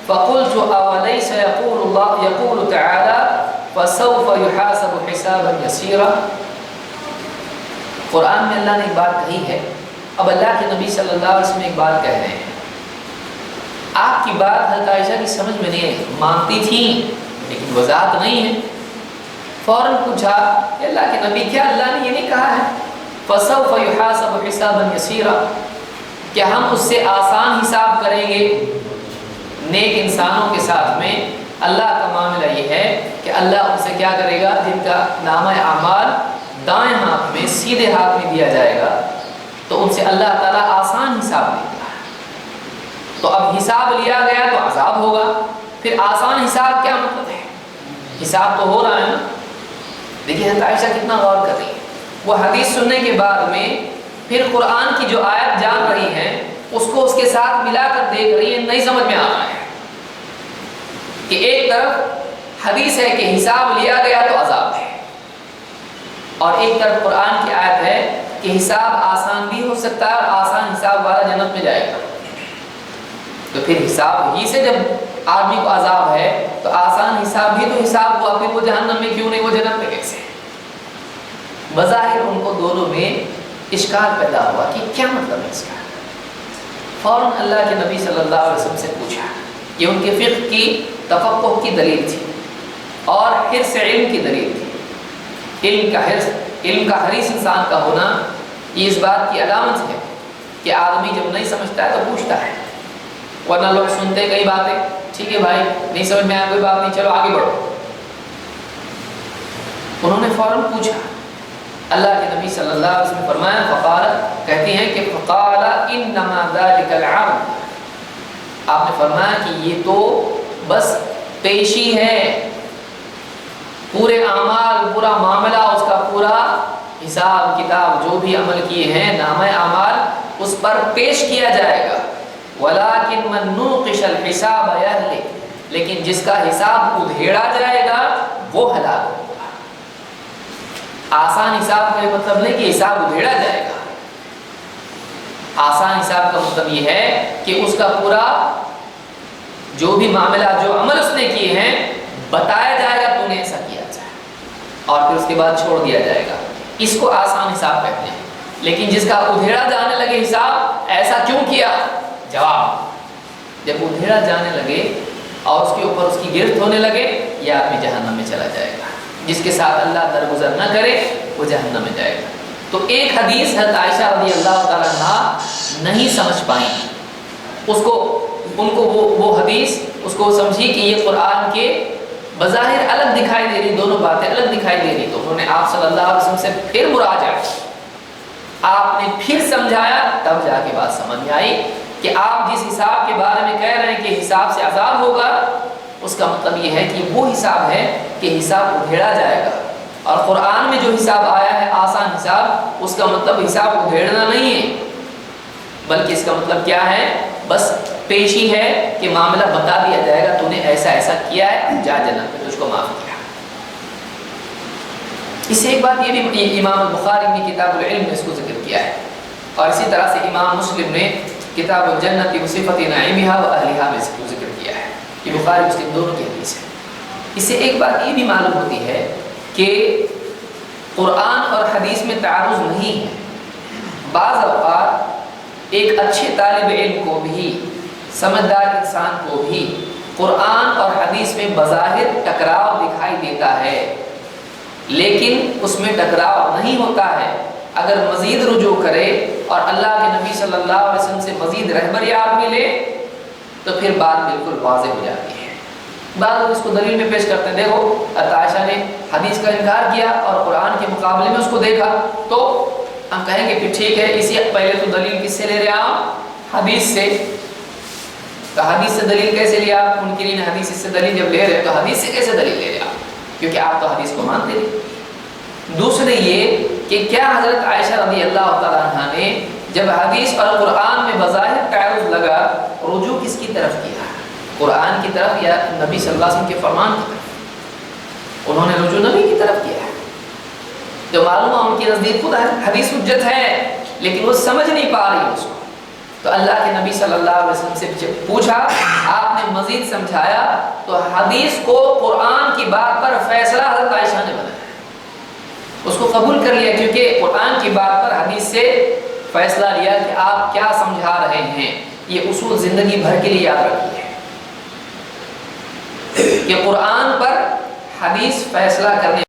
فقلت اوليس يقول الله يقول تعالى فسوف يحاسب حسابا يسيرا۔ قرآن میں اللہ نے ایک بات کہی ہے، اب اللہ کے نبی صلی اللہ علیہ وسلم ایک بات کہہ رہے ہیں، آپ کی بات حضرت عائشہ کی سمجھ میں نہیں ہے، مانتی تھیں لیکن وضاحت نہیں ہے۔ فوراً پوچھا کہ اللہ کے نبی کیا اللہ نے یہ نہیں کہا ہے فسوف يحاسب حسابا يسيرا، کیا ہم اس سے آسان حساب کریں گے؟ نیک انسانوں کے ساتھ میں اللہ کا معاملہ یہ ہے کہ اللہ ان سے کیا کرے گا، جن کا نامہ اعمال دائیں ہاتھ میں سیدھے ہاتھ میں دیا جائے گا تو ان سے اللہ تعالیٰ آسان حساب لے گا۔ تو اب حساب لیا گیا تو عذاب ہوگا، پھر آسان حساب کیا مطلب ہے؟ حساب تو ہو رہا ہے نا۔ دیکھیے حضرت عائشہ کتنا غور کر رہی ہے، وہ حدیث سننے کے بعد میں پھر قرآن کی جو آیت جان رہی ہیں اس کو اس کے ساتھ ملا کر دیکھ رہی ہے، نہیں سمجھ میں آ رہا ہے کہ ایک طرف حدیث ہے کہ حساب لیا گیا تو عذاب ہے، اور ایک طرف قرآن کی آیت ہے کہ حساب آسان بھی ہو سکتا ہے اور آسان حساب والا جنت میں جائے گا۔ تو پھر حساب ہی سے جب آدمی کو عذاب ہے تو آسان حساب بھی تو حساب ہوا، پھر وہ جہنم میں کیوں نہیں، وہ جنت میں کیسے؟ بظاہر ان کو دونوں میں اشکال پیدا ہوا کہ کیا مطلب ہے اس کا۔ فوراً اللہ کے نبی صلی اللہ علیہ وسلم سے پوچھا، یہ ان کے فقہ کی تفقہ کی دلیل تھی اور حرص علم کی دلیل تھی۔ علم کا حریص انسان کا ہونا یہ اس بات کی علامت ہے کہ آدمی جب نہیں سمجھتا ہے تو پوچھتا ہے، ورنہ لوگ سنتے کئی باتیں، ٹھیک ہے بھائی نہیں سمجھ میں آیا کوئی بات نہیں، چلو آگے بڑھو۔ انہوں نے فوراً پوچھا، اللہ کے نبی صلی اللہ علیہ وسلم فرمایا، فقال، کہتے ہیں کہ فقال انما ذلك العرض، آپ نے فرمایا کہ یہ تو بس پیشی ہے، پورے اعمال، پورا معاملہ، اس کا پورا حساب کتاب، جو بھی عمل کیے ہیں نامہ اعمال اس پر پیش کیا جائے گا۔ ولیکن من نوقش الحساب یہلک، لیکن جس کا حساب ادھیڑا جائے گا وہ ہلاک ہوگا۔ آسان حساب کا مطلب نہیں کہ حساب ادھیڑا جائے گا، آسان حساب کا مطلب یہ ہے کہ اس کا پورا جو بھی معاملہ، جو عمل اس نے کیے ہیں بتایا جائے گا، تو نے ایسا کیا جائے، اور پھر اس کے بعد چھوڑ دیا جائے گا، اس کو آسان حساب کہتے ہیں۔ لیکن جس کا ادھیڑا جانے لگے حساب، ایسا کیوں کیا؟ جواب، جب ادھیڑا جانے لگے اور اس کے اوپر اس کی گرفت ہونے لگے، یہ آدمی جہنم میں چلا جائے گا۔ جس کے ساتھ اللہ درگزر نہ کرے وہ جہنم میں جائے گا۔ تو ایک حدیث حضرت عائشہ رضی اللہ تعالیٰ عنہا نہیں سمجھ پائیں، اس کو ان کو وہ حدیث اس کو سمجھی کہ یہ قرآن کے بظاہر الگ دکھائی دے رہی، دونوں باتیں الگ دکھائی دے رہی، تو انہوں نے آپ صلی اللہ علیہ وسلم سے پھر مراجعہ، آپ نے پھر سمجھایا، تب جا کے بات سمجھ میں آئی کہ آپ جس حساب کے بارے میں کہہ رہے ہیں کہ حساب سے عذاب ہوگا، اس کا مطلب یہ ہے کہ وہ حساب ہے کہ حساب ادھیڑا جائے گا، اور قرآن میں جو حساب آیا ہے آسان حساب، اس کا مطلب حساب ادھیڑنا نہیں ہے، بلکہ اس کا مطلب کیا ہے؟ بس پیشی ہے کہ معاملہ بتا دیا جائے گا، تو نے ایسا ایسا کیا ہے، جا جنت میں تجھ کو معاف کیا۔ اس سے ایک بات یہ بھی امام بخاری نے کتاب العلم میں اس کو ذکر کیا ہے، اور اسی طرح سے امام مسلم نے کتاب الجنت وصفت نعیمها واہلها میں اس کو ذکر کیا ہے، یہ بخاری مسلم دونوں کی حدیث ہے۔ اس سے ایک بات یہ بھی معلوم ہوتی ہے کہ قرآن اور حدیث میں تعارض نہیں ہے۔ بعض اوقات ایک اچھے طالب علم کو بھی، سمجھدار انسان کو بھی قرآن اور حدیث میں بظاہر ٹکراؤ دکھائی دیتا ہے، لیکن اس میں ٹکراؤ نہیں ہوتا ہے۔ اگر مزید رجوع کرے اور اللہ کے نبی صلی اللہ علیہ وسلم سے مزید رہبریات ملے تو پھر بات بالکل واضح ہو جاتی ہے۔ بعض لوگ اس کو دلیل میں پیش کرتے ہیں، دیکھو عائشہ نے حدیث کا انکار کیا اور قرآن کے مقابلے میں اس کو دیکھا، تو ہم کہیں گے کہ ٹھیک ہے، اسی پہلے تو دلیل کس سے لے رہے آپ؟ حدیث سے۔ تو حدیث سے دلیل کیسے لیا؟ منکرین حدیث سے دلیل جب لے رہے تو حدیث سے کیسے دلیل لے رہے آپ؟ کیونکہ آپ تو حدیث کو مانتے نہیں۔ دوسرے یہ کہ کیا حضرت عائشہ رضی اللہ تعالیٰ عنہ نے جب حدیث اور قرآن میں بظاہر تعارض لگا، رجوع کس کی طرف کیا؟ قرآن کی طرف یا نبی صلی اللہ علیہ وسلم کے فرمان کی طرف؟ انہوں نے رجوع نبی کی طرف کیا ہے۔ جو معلوم ہے ان کی نزدیک خود حدیث حجت ہے، لیکن وہ سمجھ نہیں پا رہی اس کو، تو اللہ کے نبی صلی اللہ علیہ وسلم سے جب پوچھا، آپ نے مزید سمجھایا، تو حدیث کو قرآن کی بات پر فیصلہ حضرت عائشہ نے بنایا، اس کو قبول کر لیا، کیونکہ قرآن کی بات پر حدیث سے فیصلہ لیا کہ آپ کیا سمجھا رہے ہیں۔ یہ اصول زندگی بھر کے لیے یاد رکھیے کہ قرآن پر حدیث فیصلہ کرنے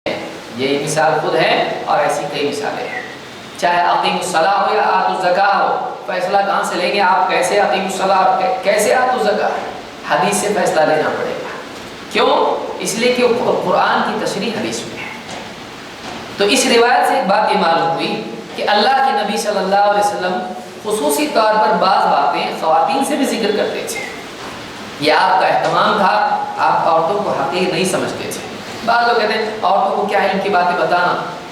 میں، یہ مثال خود ہے اور ایسی کئی مثالیں ہیں، چاہے اقیم الصلاۃ ہو یا آتوا الزکاۃ ہو، فیصلہ کہاں سے لیں گے آپ؟ کیسے اقیم الصلاۃ، کیسے آتوا الزکاۃ؟ حدیث سے فیصلہ لینا پڑے گا۔ کیوں؟ اس لیے کہ قرآن کی تشریح حدیث میں ہے۔ تو اس روایت سے ایک بات یہ معلوم ہوئی کہ اللہ کے نبی صلی اللہ علیہ وسلم خصوصی طور پر بعض باتیں خواتین سے بھی ذکر کرتے تھے، یہ آپ کا اہتمام تھا، آپ عورتوں کو حقیر نہیں سمجھتے تھے۔ بعض لوگ کہتے ہیں عورتوں کو کیا علم کی باتیں بتانا،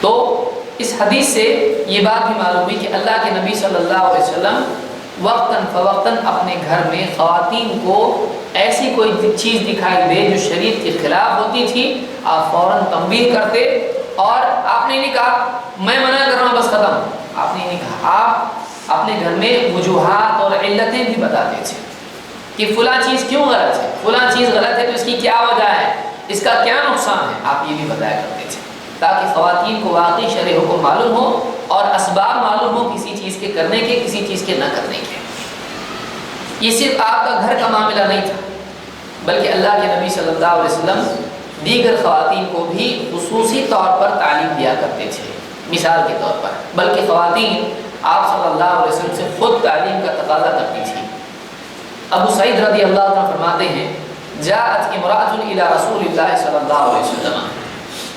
تو اس حدیث سے یہ بات بھی معلوم ہوئی کہ اللہ کے نبی صلی اللہ علیہ وسلم وقتاً فوقتاً اپنے گھر میں خواتین کو ایسی کوئی چیز دکھائی دے جو شریعت کے خلاف ہوتی تھی، آپ فوراً تنبیہ کرتے، اور آپ نے نہیں کہا میں منع کر رہا ہوں بس ختم، آپ نے نہیں کہا، آپ اپنے گھر میں وجوہات اور علتیں بھی بتاتے تھے کہ فلاں چیز کیوں غلط ہے، فلاں چیز غلط ہے تو اس کی کیا وجہ ہے، اس کا کیا نقصان ہے، آپ یہ بھی بتایا کرتے تھے تاکہ خواتین کو واقعی شرع حکم معلوم ہو اور اسباب معلوم ہو کسی چیز کے کرنے کے، کسی چیز کے نہ کرنے کے۔ یہ صرف آپ کا گھر کا معاملہ نہیں تھا، بلکہ اللہ کے نبی صلی اللہ علیہ وسلم دیگر خواتین کو بھی خصوصی طور پر تعلیم دیا کرتے تھے، مثال کے طور پر، بلکہ خواتین آپ صلی اللہ علیہ وسلم سے خود تعلیم کا تقاضا کرتی تھی۔ ابو سعید رضی اللہ عنہ فرماتے ہیں جاءت امرأۃ الی رسول اللہ صلی اللہ علیہ وسلم،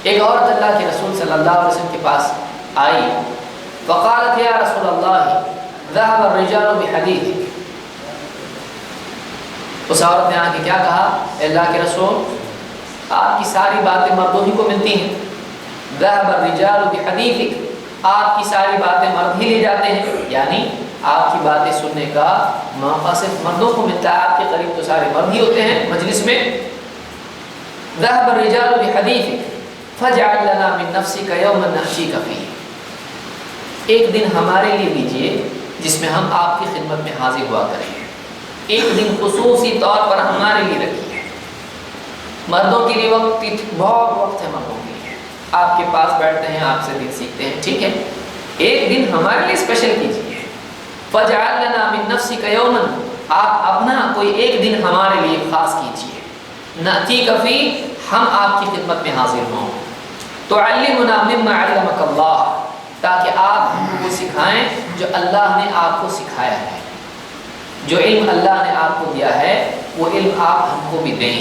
ایک عورت اللہ کے رسول صلی اللہ علیہ وسلم کے پاس آئی، فقالت یا رسول اللہ ذهب الرجال بحدیثک، اس عورت نے آ کے کیا کہا، اے اللہ کے رسول آپ کی ساری باتیں مردوں ہی کو ملتی ہیں، ذهب الرجال بحدیثک، آپ کی ساری باتیں مرد ہی لے جاتے ہیں، یعنی آپ کی باتیں سننے کا موقع صرف مردوں کو ملتا ہے، آپ کے قریب تو سارے مرد ہی ہوتے ہیں مجلس میں۔ ذهب الرجال بحدیثک فاجعل لنا من نفسک یوما نأتیک فیہ، ایک دن ہمارے لیے دیجیے جس میں ہم آپ کی خدمت میں حاضر ہوا کریں، ایک دن خصوصی طور پر ہمارے لیے رکھیے، مردوں کے لیے وقت بہت وقت ہے، مردوں کے لیے آپ کے پاس بیٹھتے ہیں، آپ سے دین سیکھتے ہیں، ٹھیک ہے، ایک دن ہمارے لیے اسپیشل کیجیے، فَجْعَلْ لَنَا مِن نَفْسِكَ يَوْمًا، آپ اپنا کوئی ایک دن ہمارے لیے خاص کیجیے، نَأْتِيكَ فِيهِ، ہم آپ کی خدمت میں حاضر ہوں، تُعَلِّمُنَا مِمَّا عَلَّمَكَ اللَّهُ، تاکہ آپ ہم کو وہ سکھائیں جو اللہ نے آپ کو سکھایا ہے، جو علم اللہ نے آپ کو دیا ہے وہ علم آپ ہم کو بھی دیں۔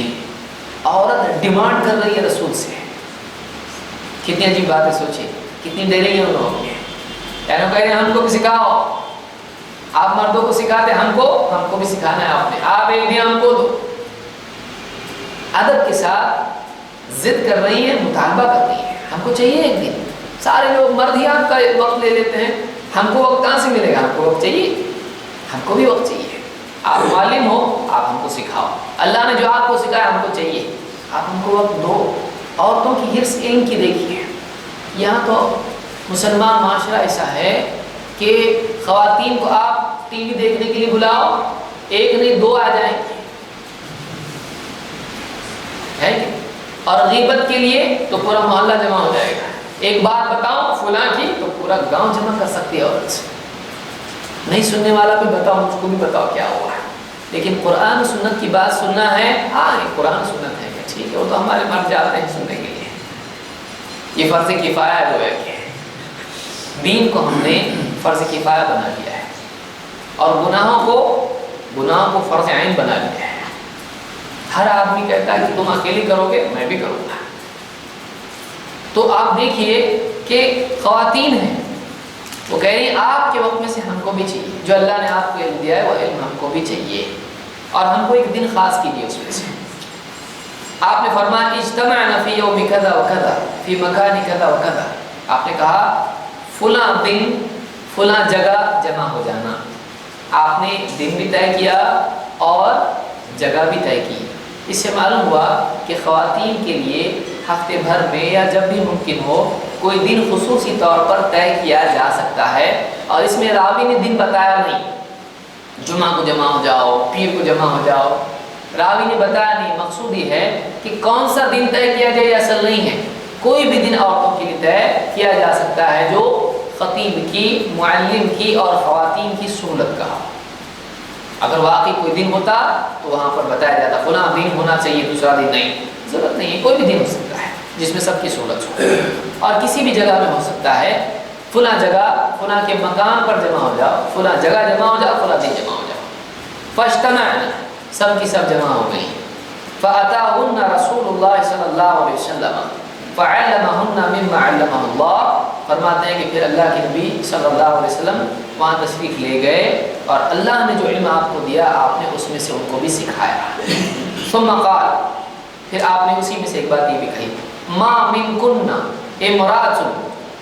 عورت ڈیمانڈ کر رہی ہے رسول سے، کتنی عجیب بات ہے، سوچیں کتنی دے رہی ہے ان لوگوں کی، یعنی کہہ رہے ہیں ہم کو بھی سکھاؤ، آپ مردوں کو سکھاتے ہم کو بھی سکھانا ہے، آپ ایک دن ہم کو دو، ادب کے ساتھ ضد کر رہی ہیں، مطالبہ کر رہی ہیں، ہم کو چاہیے ایک دن، سارے لوگ مرد ہی آپ کا وقت لے لیتے ہیں، ہم کو وقت کہاں سے ملے گا، ہم کو وقت چاہیے، ہم کو بھی وقت چاہیے، آپ معلم ہو آپ ہم کو سکھاؤ، اللہ نے جو آپ کو سکھایا ہم کو چاہیے، آپ ہم کو وقت دو۔ عورتوں کی حرص علم کی دیکھیے، یہاں تو مسلمان معاشرہ ایسا ہے کہ خواتین کو آپ ٹی وی دیکھنے کے لیے بلاؤ، ایک نہیں دو آ جائیں گے، ہے کہ؟ اور غیبت کے لیے تو پورا محلہ جمع ہو جائے گا، ایک بات بتاؤ فلاں کی تو پورا گاؤں جمع کر سکتی ہے عورت سے، نہیں سننے والا بھی بتاؤ، مجھ کو بھی بتاؤ کیا ہوا ہے، لیکن قرآن سنت کی بات سننا ہے، ہاں یہ قرآن سنت ہے ٹھیک ہے، وہ تو ہمارے مرد جاتے ہیں سننے کے لیے، یہ فرض کفایہ جو ہے کہ دین کو ہم نے فرض کفایہ بنا دیا ہے، اور گناہوں کو فرض عین بنا دیا ہے، ہر آدمی کہتا ہے کہ تم اکیلے کرو گے میں بھی کروں گا، تو آپ دیکھیے کہ خواتین ہیں وہ کہہ رہی ہیں آپ کے وقت میں سے ہم کو بھی چاہیے، جو اللہ نے آپ کو علم دیا ہے وہ علم ہم کو بھی چاہیے، اور ہم کو ایک دن خاص کیجیے اس میں سے۔ آپ نے فرمایا اجتمعنا فی یوم کذا و کذا فی مکان کذا و کذا، آپ نے کہا فلاں دن فلاں جگہ جمع ہو جانا، آپ نے دن بھی طے کیا اور جگہ بھی طے کی، اس سے معلوم ہوا کہ خواتین کے لیے ہفتے بھر میں یا جب بھی ممکن ہو کوئی دن خصوصی طور پر طے کیا جا سکتا ہے، اور اس میں راوی نے دن بتایا نہیں، جمعہ کو جمع ہو جاؤ، پیر کو جمع ہو جاؤ، راوی نے بتایا نہیں، مقصود یہ ہے کہ کون سا دن طے کیا جائے یہ اصل نہیں ہے، کوئی بھی دن عورتوں کے لیے طے کیا جا سکتا ہے جو خطیب کی، معلم کی اور خواتین کی سہولت کا ہو، اگر واقعی کوئی دن ہوتا تو وہاں پر بتایا جاتا فلاں دن ہونا چاہیے، دوسرا دن نہیں، ضرورت نہیں ہے، کوئی بھی دن ہو سکتا ہے جس میں سب کی سہولت ہو، اور کسی بھی جگہ میں ہو سکتا ہے، فلاں جگہ فلاں کے مکان پر جمع ہو جاؤ، فلاں جگہ جمع ہو جاؤ، فلاں دن جمع ہو جاؤ، فاجتمعنا، سب کی سب جمع ہو گئی، فأتاهن رسول اللہ صلی اللہ علیہ وسلم فعلمهن مما علمه اللہ، فرماتے ہیں کہ پھر اللہ کے نبی صلی اللہ علیہ وسلم وہاں تشریف لے گئے اور اللہ نے جو علم آپ کو دیا آپ نے اس میں سے ان کو بھی سکھایا، ثم قال، پھر آپ نے اسی میں سے ایک بات یہ بھی کہی، ما منکن امرأۃ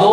2,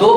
2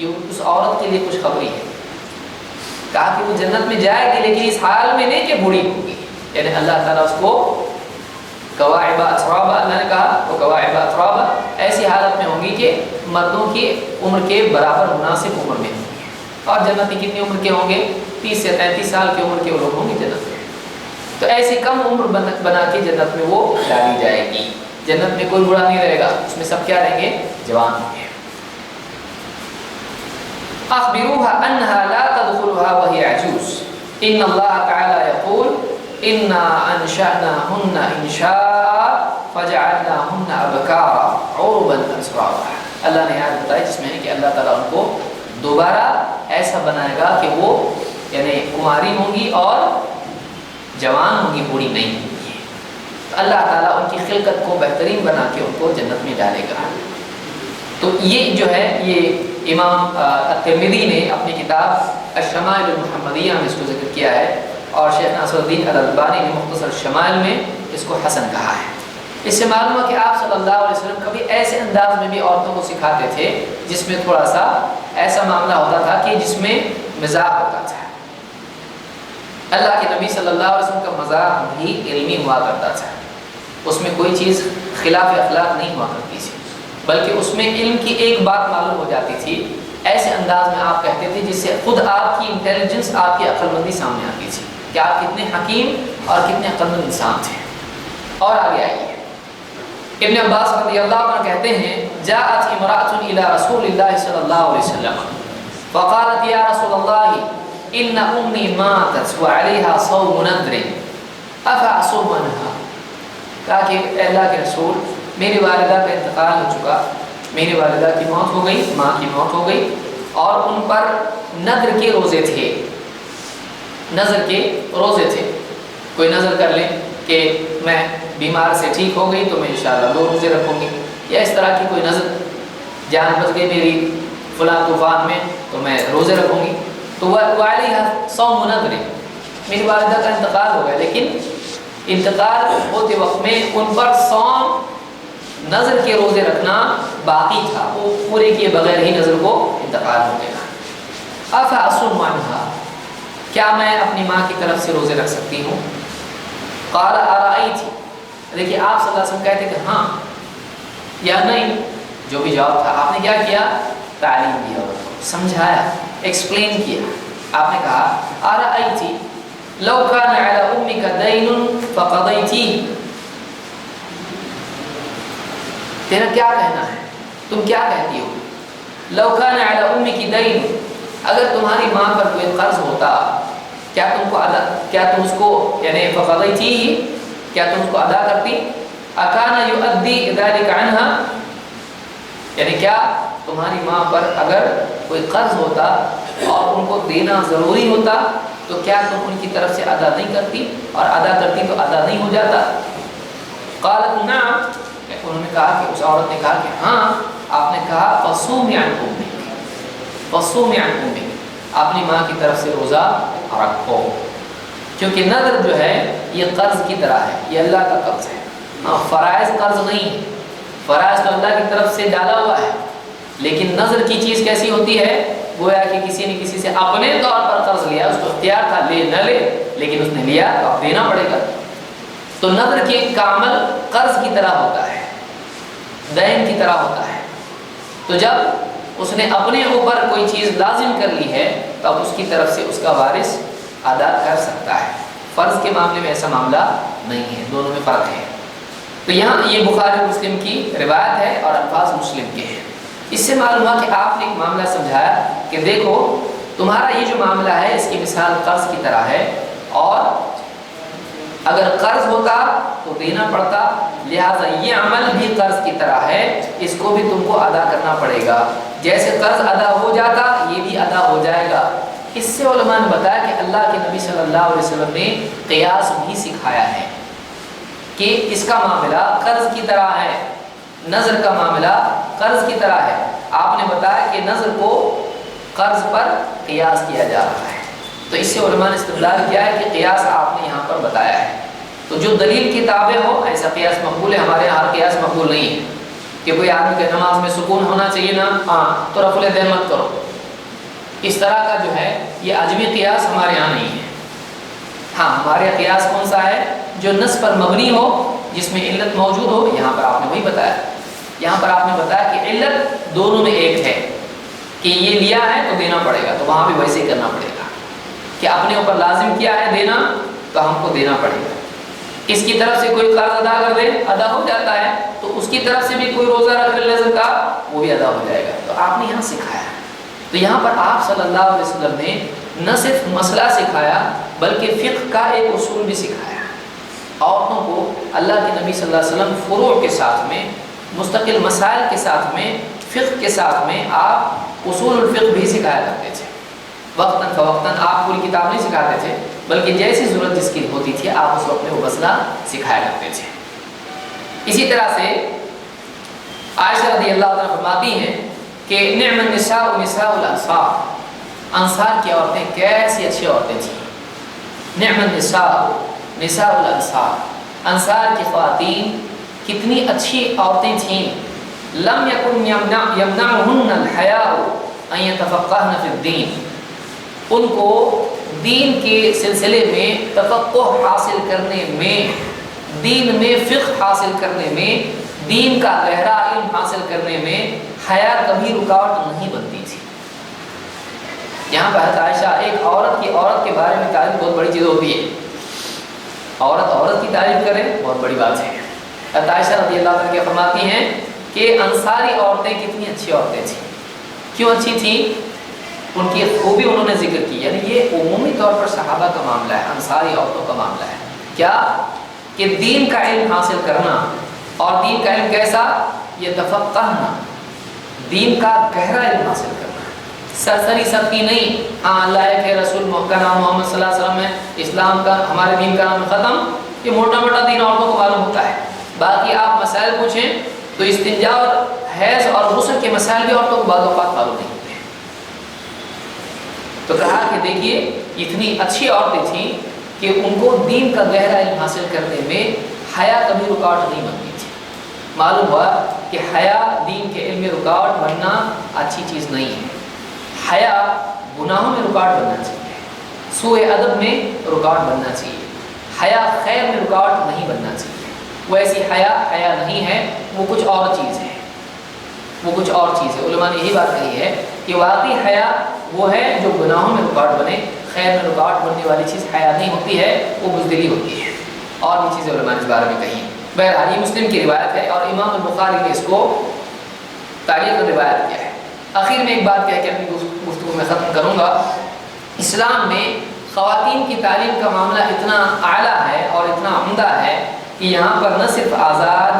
یہ اس عورت کے لیے خوشخبری ہے. کہا کہ وہ جنت میں جائے گی لیکن اس حال میں نہیں کہ بوڑھی ہوگی. یعنی اللہ تعالیٰ اس کو کواعب اترابا، اللہ نے کہا وہ کواعب اترابا، ایسی حالت میں ہوں گی کہ مردوں کی عمر کے برابر مناسب عمر میں ہوں گی. اور جنتی کتنی عمر کے ہوں گے؟ 30 سے 33 سال کی عمر کے وہ لوگ ہوں گے جنت میں. تو ایسی کم عمر بنا کے جنت میں وہ ڈالی جائے گی. جنت میں کوئی بوڑھا نہیں رہے گا، اس میں سب کیا رہیں گے؟ جوان ہوں گے. اخبروها انها لا تدخلها وهي عجوز ان الله تعالى يقول انا انشأناهن انشاء فجعلناهن ابکارا عربا اترابا. اللہ نے آیت بتائی جس میں ہے کہ اللہ تعالیٰ ان کو دوبارہ ایسا بنائے گا کہ وہ یعنی کماری ہوں گی اور جوان ہوں گی، بوڑھی نہیں ہوں گی. اللہ تعالیٰ ان کی خلقت کو بہترین بنا کے ان کو جنت میں ڈالے گا. تو یہ جو ہے یہ امام الترمذی نے اپنی کتاب الشمائل المحمدیہ میں اس کو ذکر کیا ہے، اور شیخ ناصر الدین الالبانی نے مختصر شمائل میں اس کو حسن کہا ہے. اس سے معلوم ہے کہ آپ صلی اللہ علیہ وسلم کبھی ایسے انداز میں بھی عورتوں کو سکھاتے تھے جس میں تھوڑا سا ایسا معاملہ ہوتا تھا کہ جس میں مزاح ہوتا تھا. اللہ کے نبی صلی اللہ علیہ وسلم کا مزاح بھی علمی ہوا کرتا تھا، اس میں کوئی چیز خلاف اخلاق نہیں ہوا کرتی تھی، بلکہ اس میں علم کی ایک بات معلوم ہو جاتی تھی. ایسے انداز میں آپ کہتے تھے جس سے خود آپ کی انٹیلیجنس، آپ کی عقل مندی سامنے آتی تھی کہ آپ کتنے حکیم اور کتنے عقل مند انسان تھے. اور آگے آئیے، ابن عباس رضی اللہ عنہ کہتے ہیں جاءت امرأة الى رسول اللہ صلی اللہ علیہ وسلم فقالت یا رسول اللہ ان امی ماتت وعلیہا صوم نذر افاصوم عنہا. کہا کہ اے اللہ کے رسول، میری والدہ کا انتقال ہو چکا، میری والدہ کی موت ہو گئی، ماں کی موت ہو گئی، اور ان پر نذر کے روزے تھے. نذر کے روزے تھے، کوئی نذر کر لیں کہ میں بیمار سے ٹھیک ہو گئی تو میں انشاءاللہ 2 روزے رکھوں گی، یا اس طرح کی کوئی نذر، جان بچ گئی میری فلاں طوفان میں تو میں روزے رکھوں گی. تو وعلیہا صوم نذر، میری والدہ کا انتقال ہو گیا لیکن انتقال ہوتے وقت میں ان پر صوم نذر کے روزے رکھنا باقی تھا، وہ پورے کیے بغیر ہی نذر کو انتقال ہو گیا. افاصوم عنہا، کیا میں اپنی ماں کی طرف سے روزے رکھ سکتی ہوں؟ قال ارأیت، دیکھیے آپ صلی اللہ علیہ وسلم کہتے کہ ہاں یا نہیں، جو بھی جواب تھا آپ نے کیا کیا؟ تعلیم دیا، سمجھایا، ایکسپلین کیا. آپ نے کہا ارأیت لو کان علی امک دین فقضیتی، تیرا کیا کہنا ہے، تم کیا کہتی ہو؟ لو کان علی امک دین، اگر تمہاری ماں پر کوئی قرض ہوتا، کیا تم اس کو یعنی فقضیتی، کیا تم اس کو ادا کرتی؟ اکان یؤدی ذلک عنہا، یعنی کیا تمہاری ماں پر اگر کوئی قرض ہوتا اور ان کو دینا ضروری ہوتا تو کیا تم ان کی طرف سے ادا نہیں کرتی، اور ادا کرتی تو ادا نہیں ہو جاتا؟ قالت نعم، انہوں نے کہا کہ اس عورت نے کہا کہ ہاں. آپ نے کہا فصومی عن امک، فصومی عن امک، اپنی ماں کی طرف سے روزہ رکھو، کیونکہ نذر جو ہے یہ قرض کی طرح ہے، یہ اللہ کا قرض ہے. فرائض قرض نہیں، فرائض تو اللہ کی طرف سے ڈالا ہوا ہے، لیکن نذر کی چیز کیسی ہوتی ہے؟ گویا کہ کسی نے کسی سے اپنے طور پر قرض لیا، اس کو اختیار تھا لے نہ لے، لیکن اس نے لیا تو اب دینا پڑے گا. تو نذر کے کا عمل قرض کی طرح ہوتا ہے، دین کی طرح ہوتا ہے. تو جب اس نے اپنے اوپر کوئی چیز لازم کر لی ہے تو اب اس کی طرف سے اس کا وارث ادا کر سکتا ہے. فرض کے معاملے میں ایسا معاملہ نہیں ہے، دونوں میں فرق ہے. تو یہاں یہ بخاری مسلم کی روایت ہے اور الفاظ مسلم کے ہیں. اس سے معلوم ہوا کہ آپ نے ایک معاملہ سمجھایا کہ دیکھو تمہارا یہ جو معاملہ ہے اس کی مثال قرض کی طرح ہے، اور اگر قرض ہوتا تو دینا پڑتا، لہٰذا یہ عمل بھی قرض کی طرح ہے، اس کو بھی تم کو ادا کرنا پڑے گا. جیسے قرض ادا ہو جاتا یہ بھی ادا ہو جائے گا. اس سے علماء نے بتایا کہ اللہ کے نبی صلی اللہ علیہ وسلم نے قیاس بھی سکھایا ہے کہ اس کا معاملہ قرض کی طرح ہے، نذر کا معاملہ قرض کی طرح ہے. آپ نے بتایا کہ نذر کو قرض پر قیاس کیا جا رہا ہے، تو اس سے علماء نے استدلال کیا ہے کہ قیاس آپ نے یہاں پر بتایا ہے. تو جو دلیل کی تابع ہو ایسا قیاس مقبول ہے، ہمارے یہاں قیاس مقبول نہیں ہے. کہ کوئی آدمی کے نماز میں سکون ہونا چاہیے نا، ہاں تو رفع الدین مت کرو. اس طرح کا جو ہے یہ عجمی قیاس ہمارے یہاں نہیں ہے. ہاں ہمارے قیاس کون سا ہے؟ جو نص پر مبنی ہو، جس میں علت موجود ہو. یہاں پر آپ نے وہی بتایا، یہاں پر آپ نے بتایا کہ علت دونوں میں ایک ہے کہ یہ لیا ہے تو دینا پڑے گا، تو وہاں بھی ویسے ہی کرنا پڑے گا کہ اپنے اوپر لازم کیا ہے دینا تو ہم کو دینا پڑے گا. اس کی طرف سے کوئی قرض ادا کر دے، ادا ہو جاتا ہے، تو اس کی طرف سے بھی کوئی روزہ رکھ لے زکات، وہ بھی ادا ہو جائے گا. تو آپ نے یہاں سکھایا. تو یہاں پر آپ صلی اللہ علیہ وسلم نے نہ صرف مسئلہ سکھایا بلکہ فقہ کا ایک اصول بھی سکھایا. عورتوں کو اللہ کے نبی صلی اللہ علیہ وسلم فروع کے ساتھ میں، مستقل مسائل کے ساتھ میں، فقہ کے ساتھ میں آپ اصول الفقہ بھی سکھایا کرتے تھے. وقتاً فوقتاً آپ پوری کتاب نہیں سکھاتے تھے، بلکہ جیسی ضرورت جس کی ہوتی تھی آپ اس وقت میں وہ مسئلہ سکھایا کرتے تھے. اسی طرح سے عائشہ رضی اللہ عنہ فرماتی ہیں کہ نعم النساء نساء الانصار، انصار کی عورتیں کیسی اچھی عورتیں تھیں. نعم النساء نساء الانصار، انصار کی خواتین کتنی اچھی عورتیں تھیں. لم یکن یمنعهن الحیاء ان یتفقهن فی الدین، ان کو دین کے سلسلے میں تفقہ حاصل کرنے میں، دین میں فقہ حاصل کرنے میں، دین کا گہرا علم حاصل کرنے میں حیا کبھی رکاوٹ نہیں بنتی تھی. یہاں پر عائشہ ایک عورت کے بارے میں تعریف بہت بڑی چیز ہوتی ہے. عورت کی تعریف کرے بہت بڑی بات ہے. عائشہ رضی اللہ عنہ کی فرماتی ہیں کہ انصاری عورتیں کتنی اچھی عورتیں تھیں. کیوں اچھی تھیں؟ ان کی خوبی انہوں نے ذکر کی. یعنی یہ عمومی طور پر صحابہ کا معاملہ ہے، انصاری عورتوں کا معاملہ ہے. کیا کہ دین کا علم حاصل کرنا، اور دین کا علم کیسا؟ یہ تفقہنا، دین کا گہرا علم حاصل کرنا، سرسری سختی نہیں. ہاں اللہ ہے رسول کا نام محمد صلی اللہ علیہ وسلم ہے، اسلام کا ہمارے دین کا نام ختم، یہ موٹا موٹا دین عورتوں کو معلوم ہوتا ہے. باقی آپ مسائل پوچھیں تو استنجا اور حیض اور غسل کے مسائل بھی عورتوں کو بعض اوقات معلوم نہیں ہوتے. تو کہا کہ دیکھیے اتنی اچھی عورتیں تھیں کہ ان کو دین کا گہرا علم حاصل کرنے میں حیا کبھی رکاوٹ نہیں بنتی تھی. معلوم ہوا کہ حیا دین کے علم میں رکاوٹ بننا اچھی چیز نہیں ہے. حیا گناہوں میں رکاوٹ بننا چاہیے، سوء ادب میں رکاوٹ بننا چاہیے، حیا خیر میں رکاوٹ نہیں بننا چاہیے. ویسی حیا نہیں ہے، وہ کچھ اور چیز ہے، وہ کچھ اور چیز ہے. علماء نے یہی بات کہی ہے کہ واقعی حیا وہ ہے جو گناہوں میں رکاوٹ بنے، خیر میں رکاوٹ بننے والی چیز حیا نہیں ہوتی ہے، وہ بزدلی ہوتی ہے. اور بھی چیزیں علماء نے اس بارے میں کہی ہیں. بہرحال یہ مسلم کی روایت ہے اور امام البخاری نے اس کو تعلیق روایت کیا ہے. آخر میں ایک بات کہہ کے اپنی گفتگو میں ختم کروں گا. اسلام میں خواتین کی تعلیم کا معاملہ اتنا اعلیٰ ہے اور اتنا عمدہ ہے کہ یہاں پر نہ صرف آزاد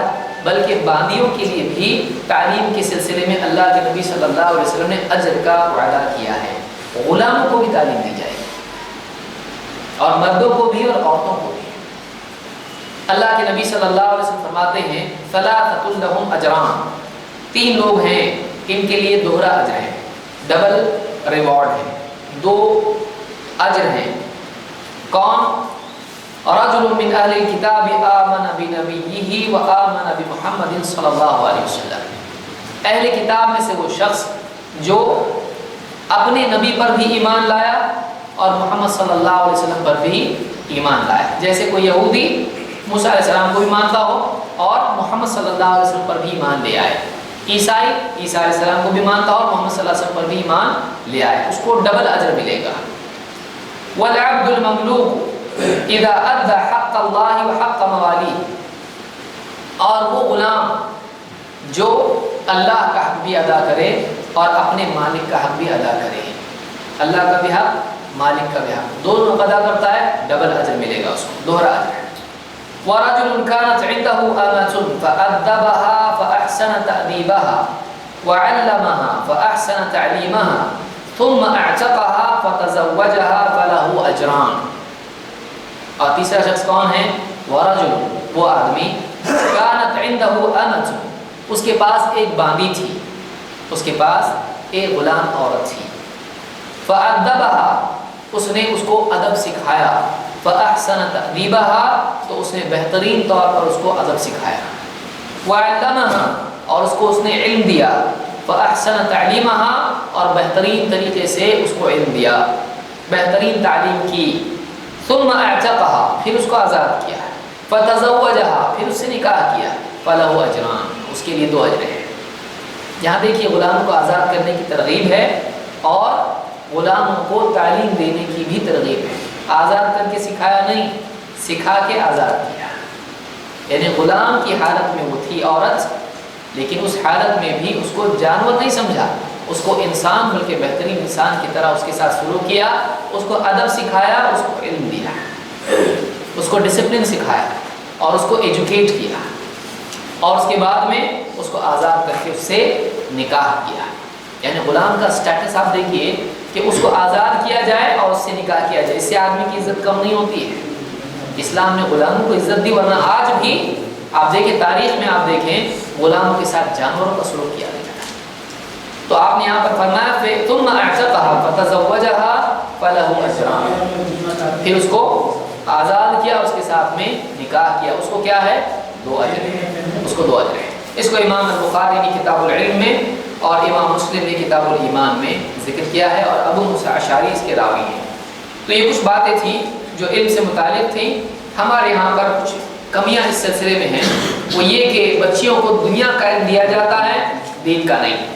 بلکہ باندیوں کے لیے بھی تعلیم کے سلسلے میں اللہ کے نبی صلی اللہ علیہ وسلم نے اجر کا وعدہ کیا ہے. غلاموں کو بھی تعلیم دی جائے گی، اور مردوں کو بھی اور عورتوں کو بھی. اللہ کے نبی صلی اللہ علیہ وسلم فرماتے ہیں ثلاثۃ لہم اجران، 3 لوگ ہیں ان کے لیے دوہرا اجر ہے، ڈبل ریوارڈ ہے، 2 اجر ہیں. کون؟ رجل من اہل الکتاب آمن بنبیہ و آمن بمحمد صلی اللہ علیہ وسلم. اہل کتاب میں سے وہ شخص جو اپنے نبی پر بھی ایمان لایا اور محمد صلی اللہ علیہ وسلم پر بھی ایمان لایا. جیسے کوئی یہودی موسیٰ علیہ السلام کو بھی مانتا ہو اور محمد صلی اللہ علیہ وسلم پر بھی ایمان لے آئے. عیسائی عیسیٰ علیہ السلام کو بھی مانتا ہو اور محمد صلی اللہ علیہ وسلم پر بھی ایمان لے آئے، اس کو ڈبل اجر ملے گا. والعبد المملوک اذا ادى حق اللہ وحق موالیہ، اور وہ غلام جو اللہ کا حق بھی ادا کرے اور اپنے مالک کا حق بھی ادا کرے. اللہ کا بھی حق، مالک کا بھی حق، دونوں ادا کرتا ہے، ڈبل اجر ملے گا اس کو، دوہرا اجر. وَرَجُلٌ كَانَتْ عِنْدَهُ أَمَةٌ فَأَدَّبَهَا فَأَحْسَنَ تَأْدِيبَهَا وَعَلَّمَهَا فَأَحْسَنَ تَعْلِيمَهَا ثُمَّ أَعْتَقَهَا فَتَزَوَّجَهَا فَلَهُ أَجْرَانِ. اور تیسرا شخص کون ہے؟ وَرَجُلٌ، وہ آدمی، كَانَتْ عِنْدَهُ أَمَةٌ، اس کے پاس ایک باندی تھی، اس کے پاس ایک غلام عورت تھی. فَأَدَّبَهَا، اس نے اس کو ادب سکھایا. فَأَحْسَنَ تَأْدِيبَهَا، تو اس نے بہترین طور پر اس کو ادب سکھایا. وَعَلَّمَهَا، اور اس کو اس نے علم دیا، فَأَحْسَنَ تَعْلِيمَهَا، اور بہترین طریقے سے اس کو علم دیا، بہترین تعلیم کی، ثُمَّ أَعْتَقَهَا، پھر اس کو آزاد کیا، فَتَزَوَّجَهَا، پھر اس سے نکاح کیا، فَلَهُ أَجْرَانِ، اس کے لیے 2 اجر ہیں۔ یہاں دیکھیے غلام کو آزاد کرنے کی ترغیب ہے اور غلاموں کو تعلیم دینے کی بھی ترغیب ہے۔ آزاد کر کے سکھایا نہیں، سکھا کے آزاد کیا، یعنی غلام کی حالت میں وہ تھی عورت، لیکن اس حالت میں بھی اس کو جانور نہیں سمجھا، اس کو انسان بلکہ بہترین انسان کی طرح اس کے ساتھ سلوک کیا، اس کو ادب سکھایا، اس کو علم دیا، اس کو ڈسپلن سکھایا اور اس کو ایجوکیٹ کیا، اور اس کے بعد میں اس کو آزاد کر کے اس سے نکاح کیا۔ یعنی غلام کا سٹیٹس آپ دیکھیے کہ اس کو آزاد کیا جائے اور اس سے نکاح کیا جائے، اس سے آدمی کی عزت کم نہیں ہوتی ہے۔ اسلام نے غلاموں کو عزت دی، ورنہ آج بھی آپ دیکھیں تاریخ میں، آپ دیکھیں غلاموں کے ساتھ جانوروں کا سلوک کیا گیا ہے۔ تو آپ نے یہاں پر فرمایا ثُمَّ أَعْتَقَهَا فَتَزَوَّجَهَا فَلَهُ أَجْرَانِ، پھر اس کو آزاد کیا، اس کے ساتھ میں نکاح کیا، اس کو کیا ہے 2 اجر ہیں، اس کو 2 اجر ہیں۔ اس کو امام البخاری نے کتاب العلم میں اور امام مسلم نے کتاب الایمان میں ذکر کیا ہے، اور ابو موسیٰ اشعری اس کے راوی ہیں۔ تو یہ کچھ باتیں تھیں جو علم سے متعلق تھیں۔ ہمارے یہاں پر کچھ کمیاں اس سلسلے میں ہیں، وہ یہ کہ بچیوں کو دنیا کا علم دیا جاتا ہے، دین کا نہیں۔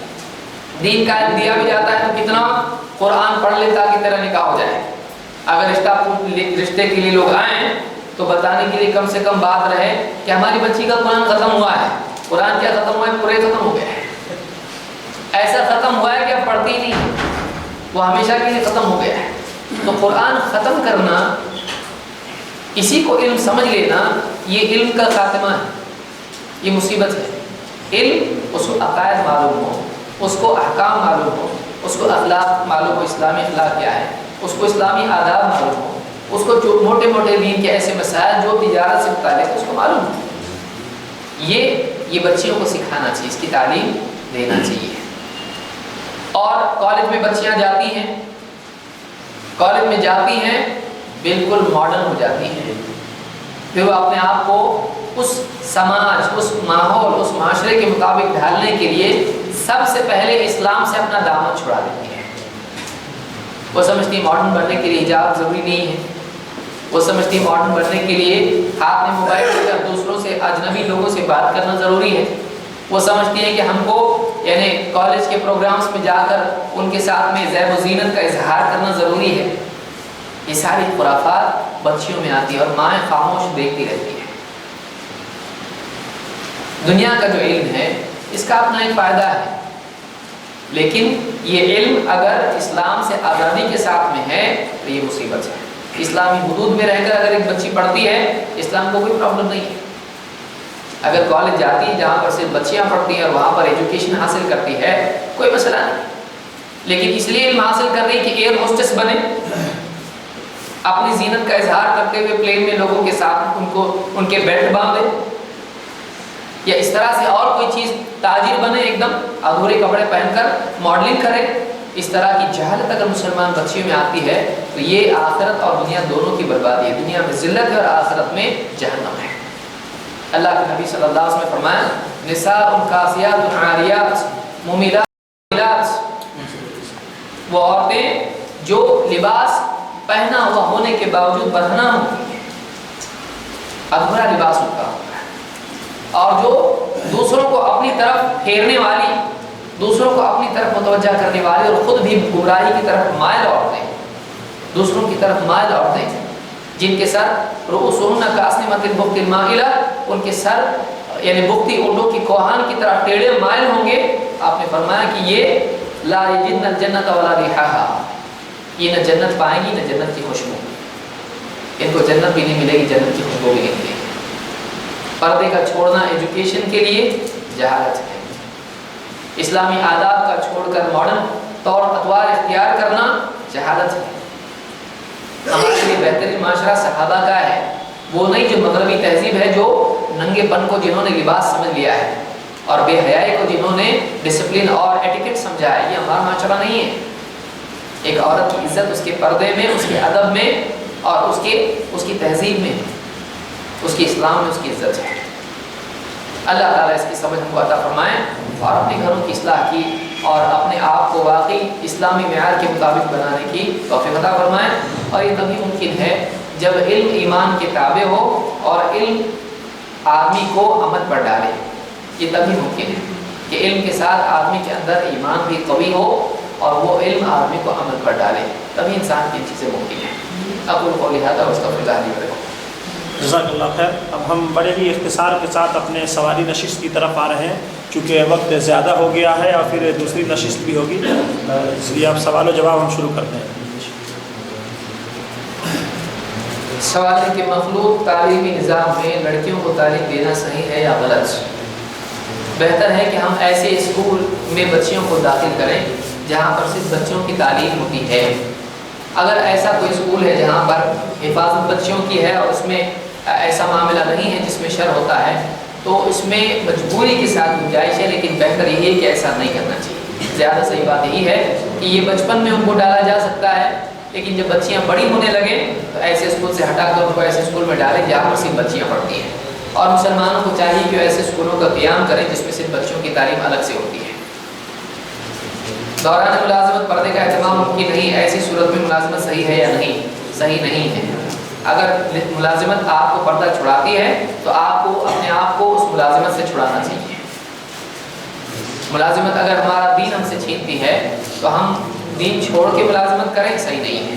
دین کا علم دیا بھی جاتا ہے تو کتنا قرآن پڑھ لے تاکہ تیرا نکاح ہو جائے، اگر رشتے کے لیے لوگ آئیں تو بتانے کے لیے کم سے کم بات رہے کہ ہماری بچی کا قرآن ختم ہوا ہے۔ قرآن کیا ختم ہوا ہے؟ پورے ختم ہو گیا ہے، ایسا ختم ہوا ہے کہ اب پڑھتی نہیں، وہ ہمیشہ کے لیے ختم ہو گیا ہے۔ تو قرآن ختم کرنا، کسی کو علم سمجھ لینا، یہ علم کا خاتمہ ہے، یہ مصیبت ہے۔ علم اس کو عقائد معلوم ہو، اس کو احکام معلوم ہو، اس کو اخلاق معلوم ہو، اسلامی اخلاق کیا ہے، اس کو اسلامی آداب معلوم ہو، اس کو جو موٹے موٹے دین کے ایسے مسائل جو تجارت سے متعلق ہے اس کو معلوم ہو، یہ بچیوں کو سکھانا چاہیے، اس کی تعلیم دینا چاہیے۔ اور کالج میں بچیاں جاتی ہیں، کالج میں جاتی ہیں بالکل ماڈرن ہو جاتی ہیں، پھر وہ اپنے آپ کو اس سماج، اس ماحول، اس معاشرے کے مطابق ڈھالنے کے لیے سب سے پہلے اسلام سے اپنا دامن چھڑا دیتی ہیں۔ وہ سمجھتی ماڈرن بننے کے لیے حجاب ضروری نہیں ہے، وہ سمجھتی ماڈرن بننے کے لیے ہاتھ میں موبائل لے کر دوسروں سے، اجنبی لوگوں سے بات کرنا ضروری ہے، وہ سمجھتی ہیں کہ ہم کو یعنی کالج کے پروگرامز میں جا کر ان کے ساتھ میں زیب و زینت کا اظہار کرنا ضروری ہے۔ یہ ساری خرافات بچیوں میں آتی ہے اور مائیں خاموش دیکھتی رہتی ہیں۔ دنیا کا جو علم ہے اس کا اپنا ایک فائدہ ہے، لیکن یہ علم اگر اسلام سے آزادی کے ساتھ میں ہے تو یہ مصیبت ہے۔ اسلامی حدود میں رہ کر اگر ایک بچی پڑھتی ہے، اسلام کو کوئی پرابلم نہیں ہے۔ اگر کالج جاتی ہے جہاں پر صرف بچیاں پڑھتی ہیں اور وہاں پر ایجوکیشن حاصل کرتی ہے، کوئی مسئلہ نہیں، لیکن اس لیے علم حاصل کر رہی کہ ایئر ہوسٹس بنے، اپنی زینت کا اظہار کرتے ہوئے پلین میں لوگوں کے ساتھ ان کے بیلٹ باندھے، یا اس طرح سے اور کوئی چیز تاجر بنے، ایک دم ادھورے کپڑے پہن کر ماڈلنگ کرے، اس طرح کی جہالت اگر مسلمان بچیوں میں آتی ہے تو یہ آخرت اور دنیا دونوں کی بربادی ہے۔ دنیا میں ذلت ہے اور آخرت میں جہنم ہے۔ اللہ کے نبی صلی اللہ علیہ وسلم نے فرمایا نساء کاسیات عاریات ممیلات، وہ عورتیں جو لباس پہنا ہوا ہونے کے باوجود برہنہ ہوتی ہیں، ادھورا لباس ان کا ہوتا ہے، اور جو دوسروں کو اپنی طرف پھیرنے والی، دوسروں کو اپنی طرف متوجہ کرنے والی اور خود بھی گمراہی کی طرف مائل عورتیں، دوسروں کی طرف مائل عورتیں، جن کے سر رؤوسہن کاسنمۃ البخت المائلہ، ان کے سر یعنی بختی اونٹوں کی کوہان کی طرح ٹیڑھے مائل ہوں گے۔ آپ نے فرمایا کہ یہ لا یجدن الجنۃ ولا ریحھا، یہ نہ جنت پائیں گی نہ جنت کی خوشبو، ان کو جنت بھی نہیں ملے گی، جنت کی خوشبو بھی نہیں ملے گی۔ پردے کا چھوڑنا ایجوکیشن کے لیے جہالت ہے، اسلامی آداب کا چھوڑ کر ماڈرن طور اطوار اختیار کرنا جہالت ہے۔ ہمارے لیے بہترین معاشرہ صحابہ کا ہے، وہ نہیں جو مغربی تہذیب ہے، جو ننگے پن کو جنہوں نے لباس سمجھ لیا ہے اور بے حیائی کو جنہوں نے ڈسپلن اور ایٹیکٹ سمجھا ہے، یہ ہمارا معاشرہ نہیں ہے۔ ایک عورت کی عزت اس کے پردے میں، اس کے ادب میں اور اس کی تہذیب میں، اس کی اسلام میں اس کی عزت ہے۔ اللہ تعالیٰ اس کی سمجھ ہم کو عطا فرمائیں اور اپنے گھروں کی اصلاح کی اور اپنے آپ کو واقعی اسلامی معیار کے مطابق بنانے کی توفیق عطا فرمائیں. اور یہ تبھی ممکن ہے جب علم ایمان کے تابع ہو اور علم آدمی کو عمل پر ڈالے. یہ تبھی ممکن ہے کہ علم کے ساتھ آدمی کے اندر ایمان بھی قوی ہو اور وہ علم آدمی کو عمل پر ڈالے, تبھی انسان کی چیزیں ممکن ہیں. اقول قولی ھذا واستغفر اللہ لی ولکم. جزاک اللہ خیر. اب ہم بڑے ہی اختصار کے ساتھ اپنے سواری نشست کی طرف آ رہے ہیں چونکہ وقت زیادہ ہو گیا ہے اور پھر دوسری نشست بھی ہوگی, اس لیے آپ سوال و جواب ہم شروع کرتے ہیں. سوال ہے کہ مخلوط تعلیمی نظام میں لڑکیوں کو تعلیم دینا صحیح ہے یا غلط؟ بہتر ہے کہ ہم ایسے اسکول میں بچیوں کو داخل کریں جہاں پر صرف بچوں کی تعلیم ہوتی ہے. اگر ایسا کوئی اسکول ہے جہاں پر حفاظت بچیوں کی ہے اور اس میں ایسا معاملہ نہیں ہے جس میں شر ہوتا ہے, تو اس میں مجبوری کے ساتھ گنجائش ہے, لیکن بہتر یہ ہے کہ ایسا نہیں کرنا چاہیے. زیادہ صحیح بات یہی ہے کہ یہ بچپن میں ان کو ڈالا جا سکتا ہے, لیکن جب بچیاں بڑی ہونے لگیں تو ایسے اسکول سے ہٹا کر ان کو ایسے اسکول میں ڈالیں جہاں پر صرف بچیاں پڑھتی ہیں. اور مسلمانوں کو چاہیے کہ ایسے اسکولوں کا قیام کریں جس میں صرف بچوں کی تعلیم الگ سے ہوتی ہے. دوران ملازمت پردے کا اہتمام ممکن نہیں, ایسی صورت میں ملازمت صحیح ہے یا نہیں؟ صحیح نہیں ہے. اگر ملازمت آپ کو پردہ چھڑاتی ہے تو آپ کو اپنے آپ کو اس ملازمت سے چھڑانا چاہیے. ملازمت اگر ہمارا دین ہم سے چھینتی ہے تو ہم دین چھوڑ کے ملازمت کریں, صحیح نہیں ہے.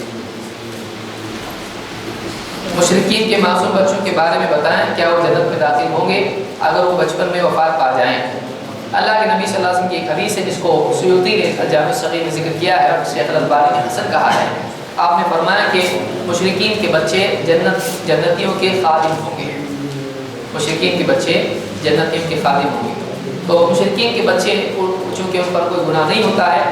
مشرکین کے معصوم بچوں کے بارے میں بتائیں, کیا وہ جنت میں داخل ہوں گے اگر وہ بچپن میں وفات پا جائیں؟ اللہ کے نبی صلی اللہ علیہ وسلم کی ایک حدیث ہے جس کو سیوطی نے الجامع الصغیر میں ذکر کیا ہے اور شیخ الالبانی نے حسن کہا ہے. آپ نے فرمایا کہ مشرکین کے بچے جنتیوں کے خادم ہوں گے. مشرکین کے بچے جنتیوں کے خادم ہوں گے. تو مشرکین کے بچے چونکہ ان پر کوئی گناہ نہیں ہوتا ہے,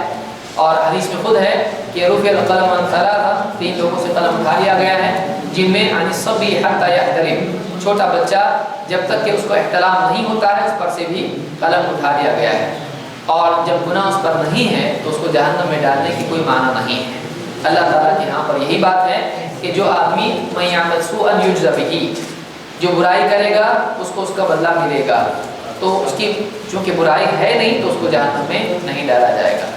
اور حدیث میں خود ہے کہ رفع القلم عن ثلاث, 3 لوگوں سے قلم اٹھا لیا گیا ہے, جن میں عن الصبی حتی یحتلم, چھوٹا بچہ جب تک کہ اس کو احتلام نہیں ہوتا ہے اس پر سے بھی قلم اٹھا لیا گیا ہے, اور جب گناہ اس پر نہیں ہے تو اس کو جہنم میں ڈالنے کی کوئی معنی نہیں ہے. اللہ تعالیٰ کے یہاں پر یہی بات ہے کہ جو آدمی من یعمل سوءا یجزا بہ, جو برائی کرے گا اس کو اس کا بدلہ ملے گا, تو اس کی چونکہ برائی ہے نہیں تو اس کو جہنم میں نہیں ڈالا جائے گا.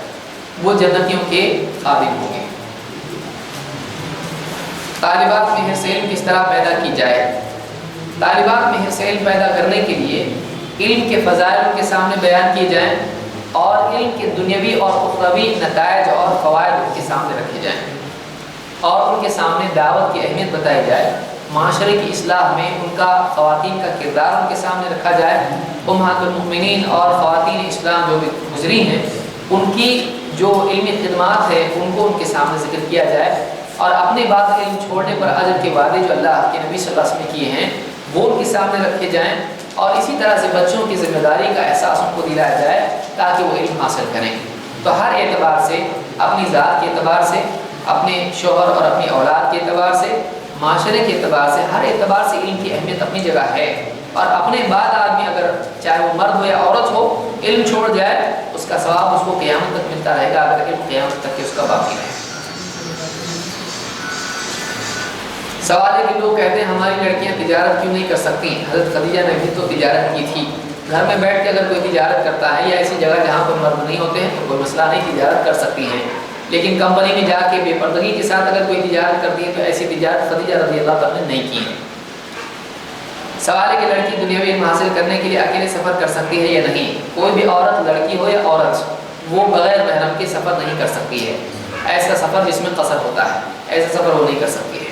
وہ جنتیوں کے خادم ہوں گے. طالبات میں حرص علم کس طرح پیدا کی جائے؟ طالبات میں حرص علم پیدا کرنے کے لیے علم کے فضائل ان کے سامنے بیان کیے جائیں اور علم کے دنیاوی اور اخروی نتائج اور فوائد ان کے سامنے رکھے جائیں اور ان کے سامنے دعوت کی اہمیت بتائی جائے. معاشرے کی اصلاح میں ان کا خواتین کا کردار ان کے سامنے رکھا جائے. امہات المؤمنین اور خواتین اسلام جو بھی گزری ہیں ان کی جو علمی خدمات ہے ان کو ان کے سامنے ذکر کیا جائے, اور اپنے بعد علم چھوڑنے پر اجر کے وعدے جو اللہ کے نبی صلی اللہ علیہ وسلم نے کیے ہیں وہ ان کے سامنے رکھے جائیں, اور اسی طرح سے بچوں کی ذمہ داری کا احساس ان کو دلایا جائے تاکہ وہ علم حاصل کریں. تو ہر اعتبار سے, اپنی ذات کے اعتبار سے, اپنے شوہر اور اپنی اولاد کے اعتبار سے, معاشرے کے اعتبار سے, ہر اعتبار سے علم کی اہمیت اپنی جگہ ہے. اور اپنے بعد آدمی اگر چاہے وہ مرد ہو یا عورت ہو علم چھوڑ جائے اس کا ثواب اس کو قیامت تک ملتا رہے گا اگر علم قیامت تک اس کا باقی رہے. سوال ہے کہ لوگ کہتے ہیں ہماری لڑکیاں تجارت کیوں نہیں کر سکتی؟ حضرت خدیجہ نے بھی تو تجارت کی تھی. گھر میں بیٹھ کے اگر کوئی تجارت کرتا ہے یا ایسی جگہ جہاں پر مرد نہیں ہوتے ہیں تو کوئی مسئلہ نہیں, تجارت کر سکتی ہیں. لیکن کمپنی میں جا کے بے پردگی کے ساتھ اگر کوئی تجارت کرتی ہے تو ایسی تجارت خدیجہ رضی اللہ تعالیٰ نے نہیں کی ہے. سوال ہے کہ لڑکی دنیاوی علم حاصل کرنے کے لیے اکیلے سفر کر سکتی ہے یا نہیں؟ کوئی بھی عورت, لڑکی ہو یا عورت, وہ بغیر محرم کے سفر نہیں کر سکتی ہے. ایسا سفر جس میں قصر ہوتا ہے ایسا سفر وہ نہیں کر سکتی ہے.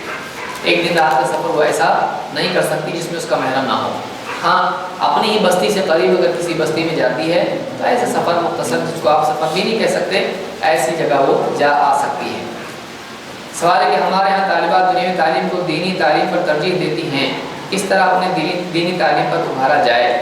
ایک دن رات کا سفر وہ ایسا نہیں کر سکتی جس میں اس کا محرم نہ ہو. ہاں اپنی ہی بستی سے قریب اگر کسی بستی میں جاتی ہے تو ایسا سفر مختصر جس کو آپ سفر بھی نہیں کہہ سکتے ایسی جگہ وہ جا آ سکتی ہے. سوال ہے کہ ہمارے یہاں طالبات دنیاوی تعلیم کو دینی تعلیم پر ترجیح دیتی ہیں, کس طرح انہیں دینی تعلیم پر ابھارا جائے؟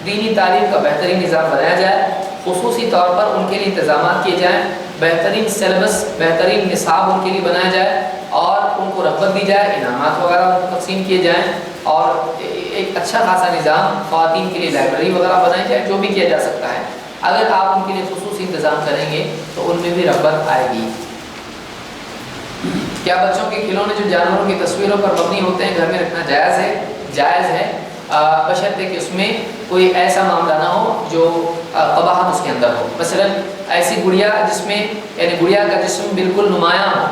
دینی تعلیم کا بہترین نظام بنایا جائے, خصوصی طور پر ان کے لیے انتظامات کیے جائیں, بہترین سلیبس, بہترین نصاب ان کے لیے بنایا جائے اور ان کو رغبت دی جائے, انعامات وغیرہ تقسیم کیے جائیں, اور ایک اچھا خاصا نظام خواتین کے لیے لائبریری وغیرہ بنائی جائے, جو بھی کیا جا سکتا ہے. اگر آپ ان کے لیے خصوصی انتظام کریں گے تو ان میں بھی رغبت آئے گی. کیا بچوں کے کھلونے جو جانوروں کی تصویروں پر مبنی ہوتے ہیں گھر میں رکھنا جائز ہے؟ جائز ہے. بشرطے کہ اس میں کوئی ایسا معاملہ نہ ہو جو قباحت اس کے اندر ہو. مثلا ایسی گڑیا جس میں یعنی گڑیا کا جسم بالکل نمایاں ہو،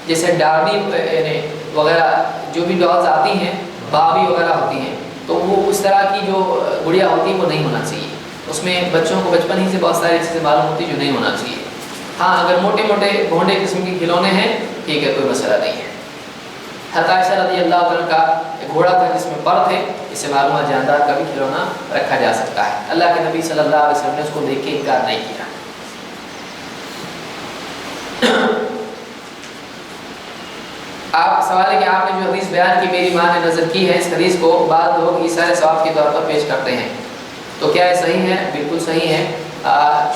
جیسے ڈاربی یعنی وغیرہ جو بھی ڈالز آتی ہیں، بابی وغیرہ ہوتی ہیں، تو وہ اس طرح کی جو گڑیا ہوتی ہے وہ نہیں ہونا چاہیے. اس میں بچوں کو بچپن ہی سے بہت ساری چیزیں معلوم ہوتی ہیں جو نہیں ہونا چاہیے. ہاں اگر موٹے موٹے بھونڈے قسم کے کھلونے ہیں ٹھیک ہے، کوئی مسئلہ نہیں ہے. حضرت عائشہ رضی اللہ عنہ کا ایک گھوڑا تھا جس میں پر تھے، اس سے معلوم ہے جاندار کا بھی کھلونا رکھا جا سکتا ہے. اللہ کے نبی صلی اللہ علیہ وسلم نے اس کو دیکھ کے انکار نہیں کیا. آپ سوال ہے کہ آپ نے جو حدیث بیان کی میری ماں نے نظر کی ہے، اس حدیث کو بعض لوگ عیسائی ثواب کے طور پر پیش کرتے ہیں، تو کیا یہ صحیح ہے؟ بالکل صحیح ہے.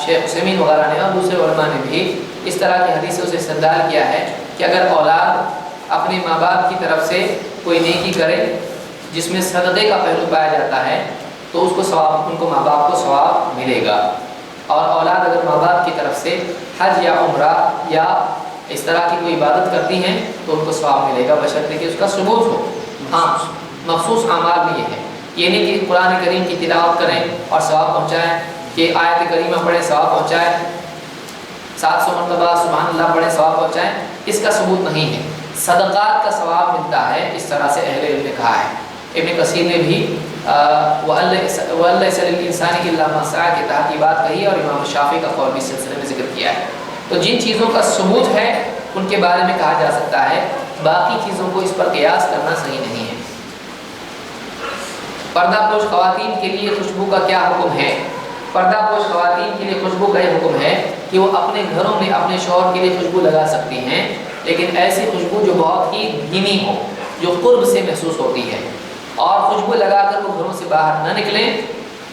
شیخ عثیمین وغیرہ نے اور دوسرے علماء نے بھی اس طرح کی حدیثوں سے استدلال کیا ہے کہ اگر اولاد اپنے ماں باپ کی طرف سے کوئی نیکی کرے جس میں صدقے کا پہلو پایا جاتا ہے تو اس کو ثواب، ان کو ماں باپ کو ثواب ملے گا. اور اولاد اگر ماں باپ کی طرف سے حج یا عمرہ یا اس طرح کی کوئی عبادت کرتی ہیں تو ان کو ثواب ملے گا بشرطے کہ اس کا ثبوت ہو. ہاں مخصوص اعمال میں یہ ہے، یہ نہیں کہ قرآن کریم کی تلاوت کریں اور ثواب پہنچائیں، کہ آیت کریمہ پڑھیں ثواب پہنچائیں، 700 مرتبہ سبحان اللہ پڑھیں ثواب پہنچائیں، اس کا ثبوت نہیں ہے. صدقات کا ثواب ملتا ہے، اس طرح سے اہل علم نے کہا ہے. ابن کثیر نے بھی وَأَلَّيْسَ لِلْإِنسَانِ إِلَّا مَا سَعَىٰ کے تحت یہ بات کہی، اور امام شافعی کا قول بھی اس سلسلے میں ذکر کیا ہے. تو جن چیزوں کا ثبوت ہے ان کے بارے میں کہا جا سکتا ہے، باقی چیزوں کو اس پر قیاس کرنا صحیح نہیں ہے. پردہ پوش خواتین کے لیے خوشبو کا کیا حکم ہے؟ پردہ پوش خواتین کے لیے خوشبو کا یہ حکم ہے کہ وہ اپنے گھروں میں اپنے شوہر کے لیے خوشبو لگا سکتی ہیں، لیکن ایسی خوشبو جو بہت ہی دھیمی ہو، جو قرب سے محسوس ہوتی ہے. اور خوشبو لگا کر وہ گھروں سے باہر نہ نکلیں،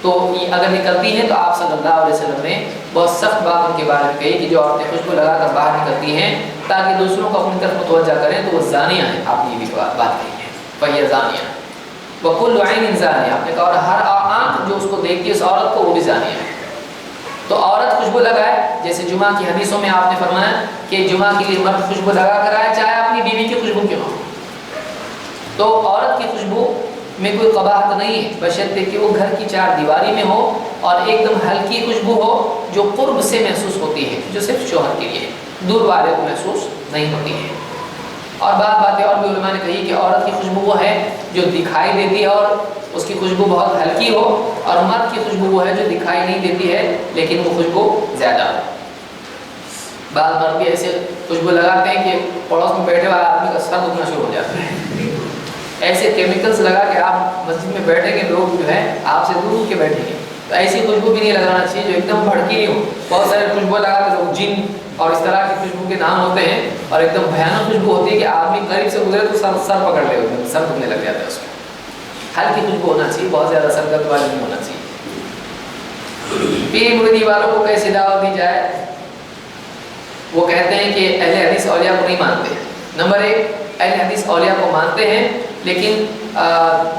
تو یہ اگر نکلتی ہیں تو آپ صلی اللہ علیہ وسلم نے بہت سخت بات ان کے بارے میں کہی کہ جو عورتیں خوشبو لگا کر باہر نکلتی ہیں تاکہ دوسروں کو اپنی طرف متوجہ کریں تو وہ زانیہ ہیں. آپ نے یہ بھی بات کہی ہے، فَهِيَ زَانِيَةٌ وَكُلُّ عَيْنٍ زَانِيَةٌ. آپ نے کہا اور ہر آنکھ جو اس کو دیکھتی ہے اس عورت کو وہ بھی زانیہ ہے. تو عورت خوشبو لگائے، جیسے جمعہ کی حدیثوں میں آپ نے فرمایا کہ جمعہ کے لیے مرد خوشبو لگا کر آئے چاہے اپنی بیوی کی خوشبو کیوں ہو. تو عورت کی خوشبو میں کوئی قباحت نہیں ہے بشرطے کہ وہ گھر کی چار دیواری میں ہو اور ایک دم ہلکی خوشبو ہو جو قرب سے محسوس ہوتی ہے، جو صرف شوہر کے لیے، دور والے کو محسوس نہیں ہوتی ہے. اور بعض باتیں اور بھی علماء نے کہی کہ عورت کی خوشبو وہ ہے جو دکھائی دیتی ہے اور اس کی خوشبو بہت ہلکی ہو، اور مرد کی خوشبو وہ ہے جو دکھائی نہیں دیتی ہے لیکن وہ خوشبو زیادہ ہو. بعض مرد بھی ایسے خوشبو لگاتے ہیں کہ پڑوس میں بیٹھے والے آدمی کا سر دکھنا شروع ہو جاتا ہے. ایسے کیمیکلز لگا کے آپ مسجد میں بیٹھیں گے، لوگ جو ہے آپ سے دور کے بیٹھیں گے، تو ایسی خوشبو بھی نہیں لگانا چاہیے جو ایک دم بھڑکیلی ہو. بہت سارے خوشبو لگا کے لوگ جن اور اس طرح کی خوشبو کے نام ہوتے ہیں، اور ایک دم بھیانک خوشبو ہوتی ہے کہ آدمی قریب سے گزرے تو سر پکڑ لے ہوتے ہیں، سر دکھنے لگ جاتا ہے. اس میں ہلکی خوشبو ہونا چاہیے، بہت زیادہ سر درد والی نہیں ہونا چاہیے. پیر مریدی والوں کو کیسے دعوت دی جائے؟ وہ کہتے ہیں کہ اہل حدیث اولیاء کو نہیں مانتے. نمبر 1، اہل حدیث اولیاء کو مانتے ہیں لیکن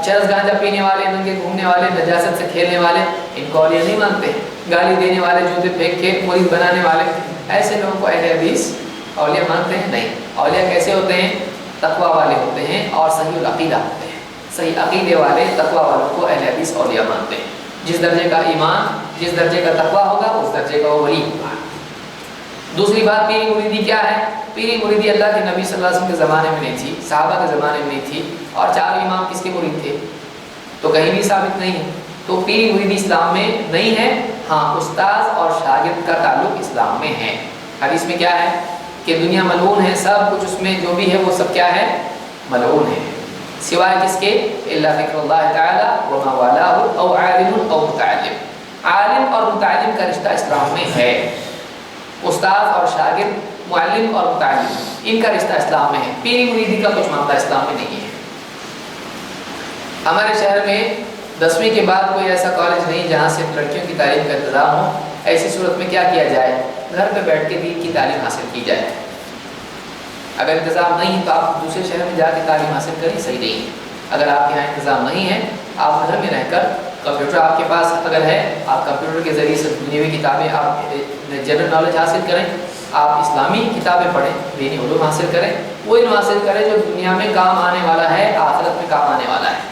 چرس گانجا پینے والے، ننگے گھومنے والے، نجاست سے کھیلنے والے، ان کو اولیاء نہیں مانتے. گالی دینے والے، جوتے پھینک کے مرید بنانے والے، ایسے لوگوں کو اہل حدیث اولیاء مانتے ہیں نہیں. اولیاء کیسے ہوتے ہیں؟ تقوی والے ہوتے ہیں اور صحیح العقیدہ ہوتے ہیں. صحیح عقیدے والے تقوی والوں کو اہل حدیث اولیاء مانتے ہیں. جس درجے کا ایمان، جس درجے کا تقوی ہوگا اس درجے کا وہ ولی ہوگا. دوسری بات، پیری مریدی کیا ہے؟ پیری مریدی اللہ کے نبی صلی اللہ علیہ وسلم کے زمانے میں نہیں تھی، صحابہ کے زمانے میں نہیں تھی. اور چار امام کس کے مرید تھے؟ تو کہیں بھی ثابت نہیں ہے. تو پیری مریدی اسلام میں نہیں ہے. ہاں استاذ اور شاگرد کا تعلق اسلام میں ہے. حدیث میں کیا ہے کہ دنیا ملعون ہے، سب کچھ اس میں جو بھی ہے وہ سب کیا ہے؟ ملعون ہے، سوائے کس کے؟ الا ذکر اللہ تعالی وما والاه او عالم او متعلم. عالم اور متعلم کا رشتہ اسلام میں ہے. استاد اور شاگرد، معلم اور متعلم، ان کا رشتہ اسلام میں ہے. پیری مریدی کا کچھ معاملہ اسلام میں نہیں ہے. ہمارے شہر میں 10ویں کے بعد کوئی ایسا کالج نہیں جہاں سے لڑکیوں کی تعلیم کا انتظام ہو. ایسی صورت میں کیا کیا جائے؟ گھر پہ بیٹھ کے دین کی تعلیم حاصل کی جائے. اگر انتظام نہیں ہے تو آپ دوسرے شہر میں جا کے تعلیم حاصل کریں، صحیح نہیں ہے. اگر آپ کے یہاں انتظام نہیں ہے، آپ گھر میں رہ کر کمپیوٹر آپ کے پاس اگر ہے، آپ کمپیوٹر کے ذریعے سے دنیاوی کتابیں، آپ جنرل نالج حاصل کریں، آپ اسلامی کتابیں پڑھیں، دینی علوم حاصل کریں، وہ علم حاصل کریں جو دنیا میں کام آنے والا ہے، آخرت میں کام آنے والا ہے.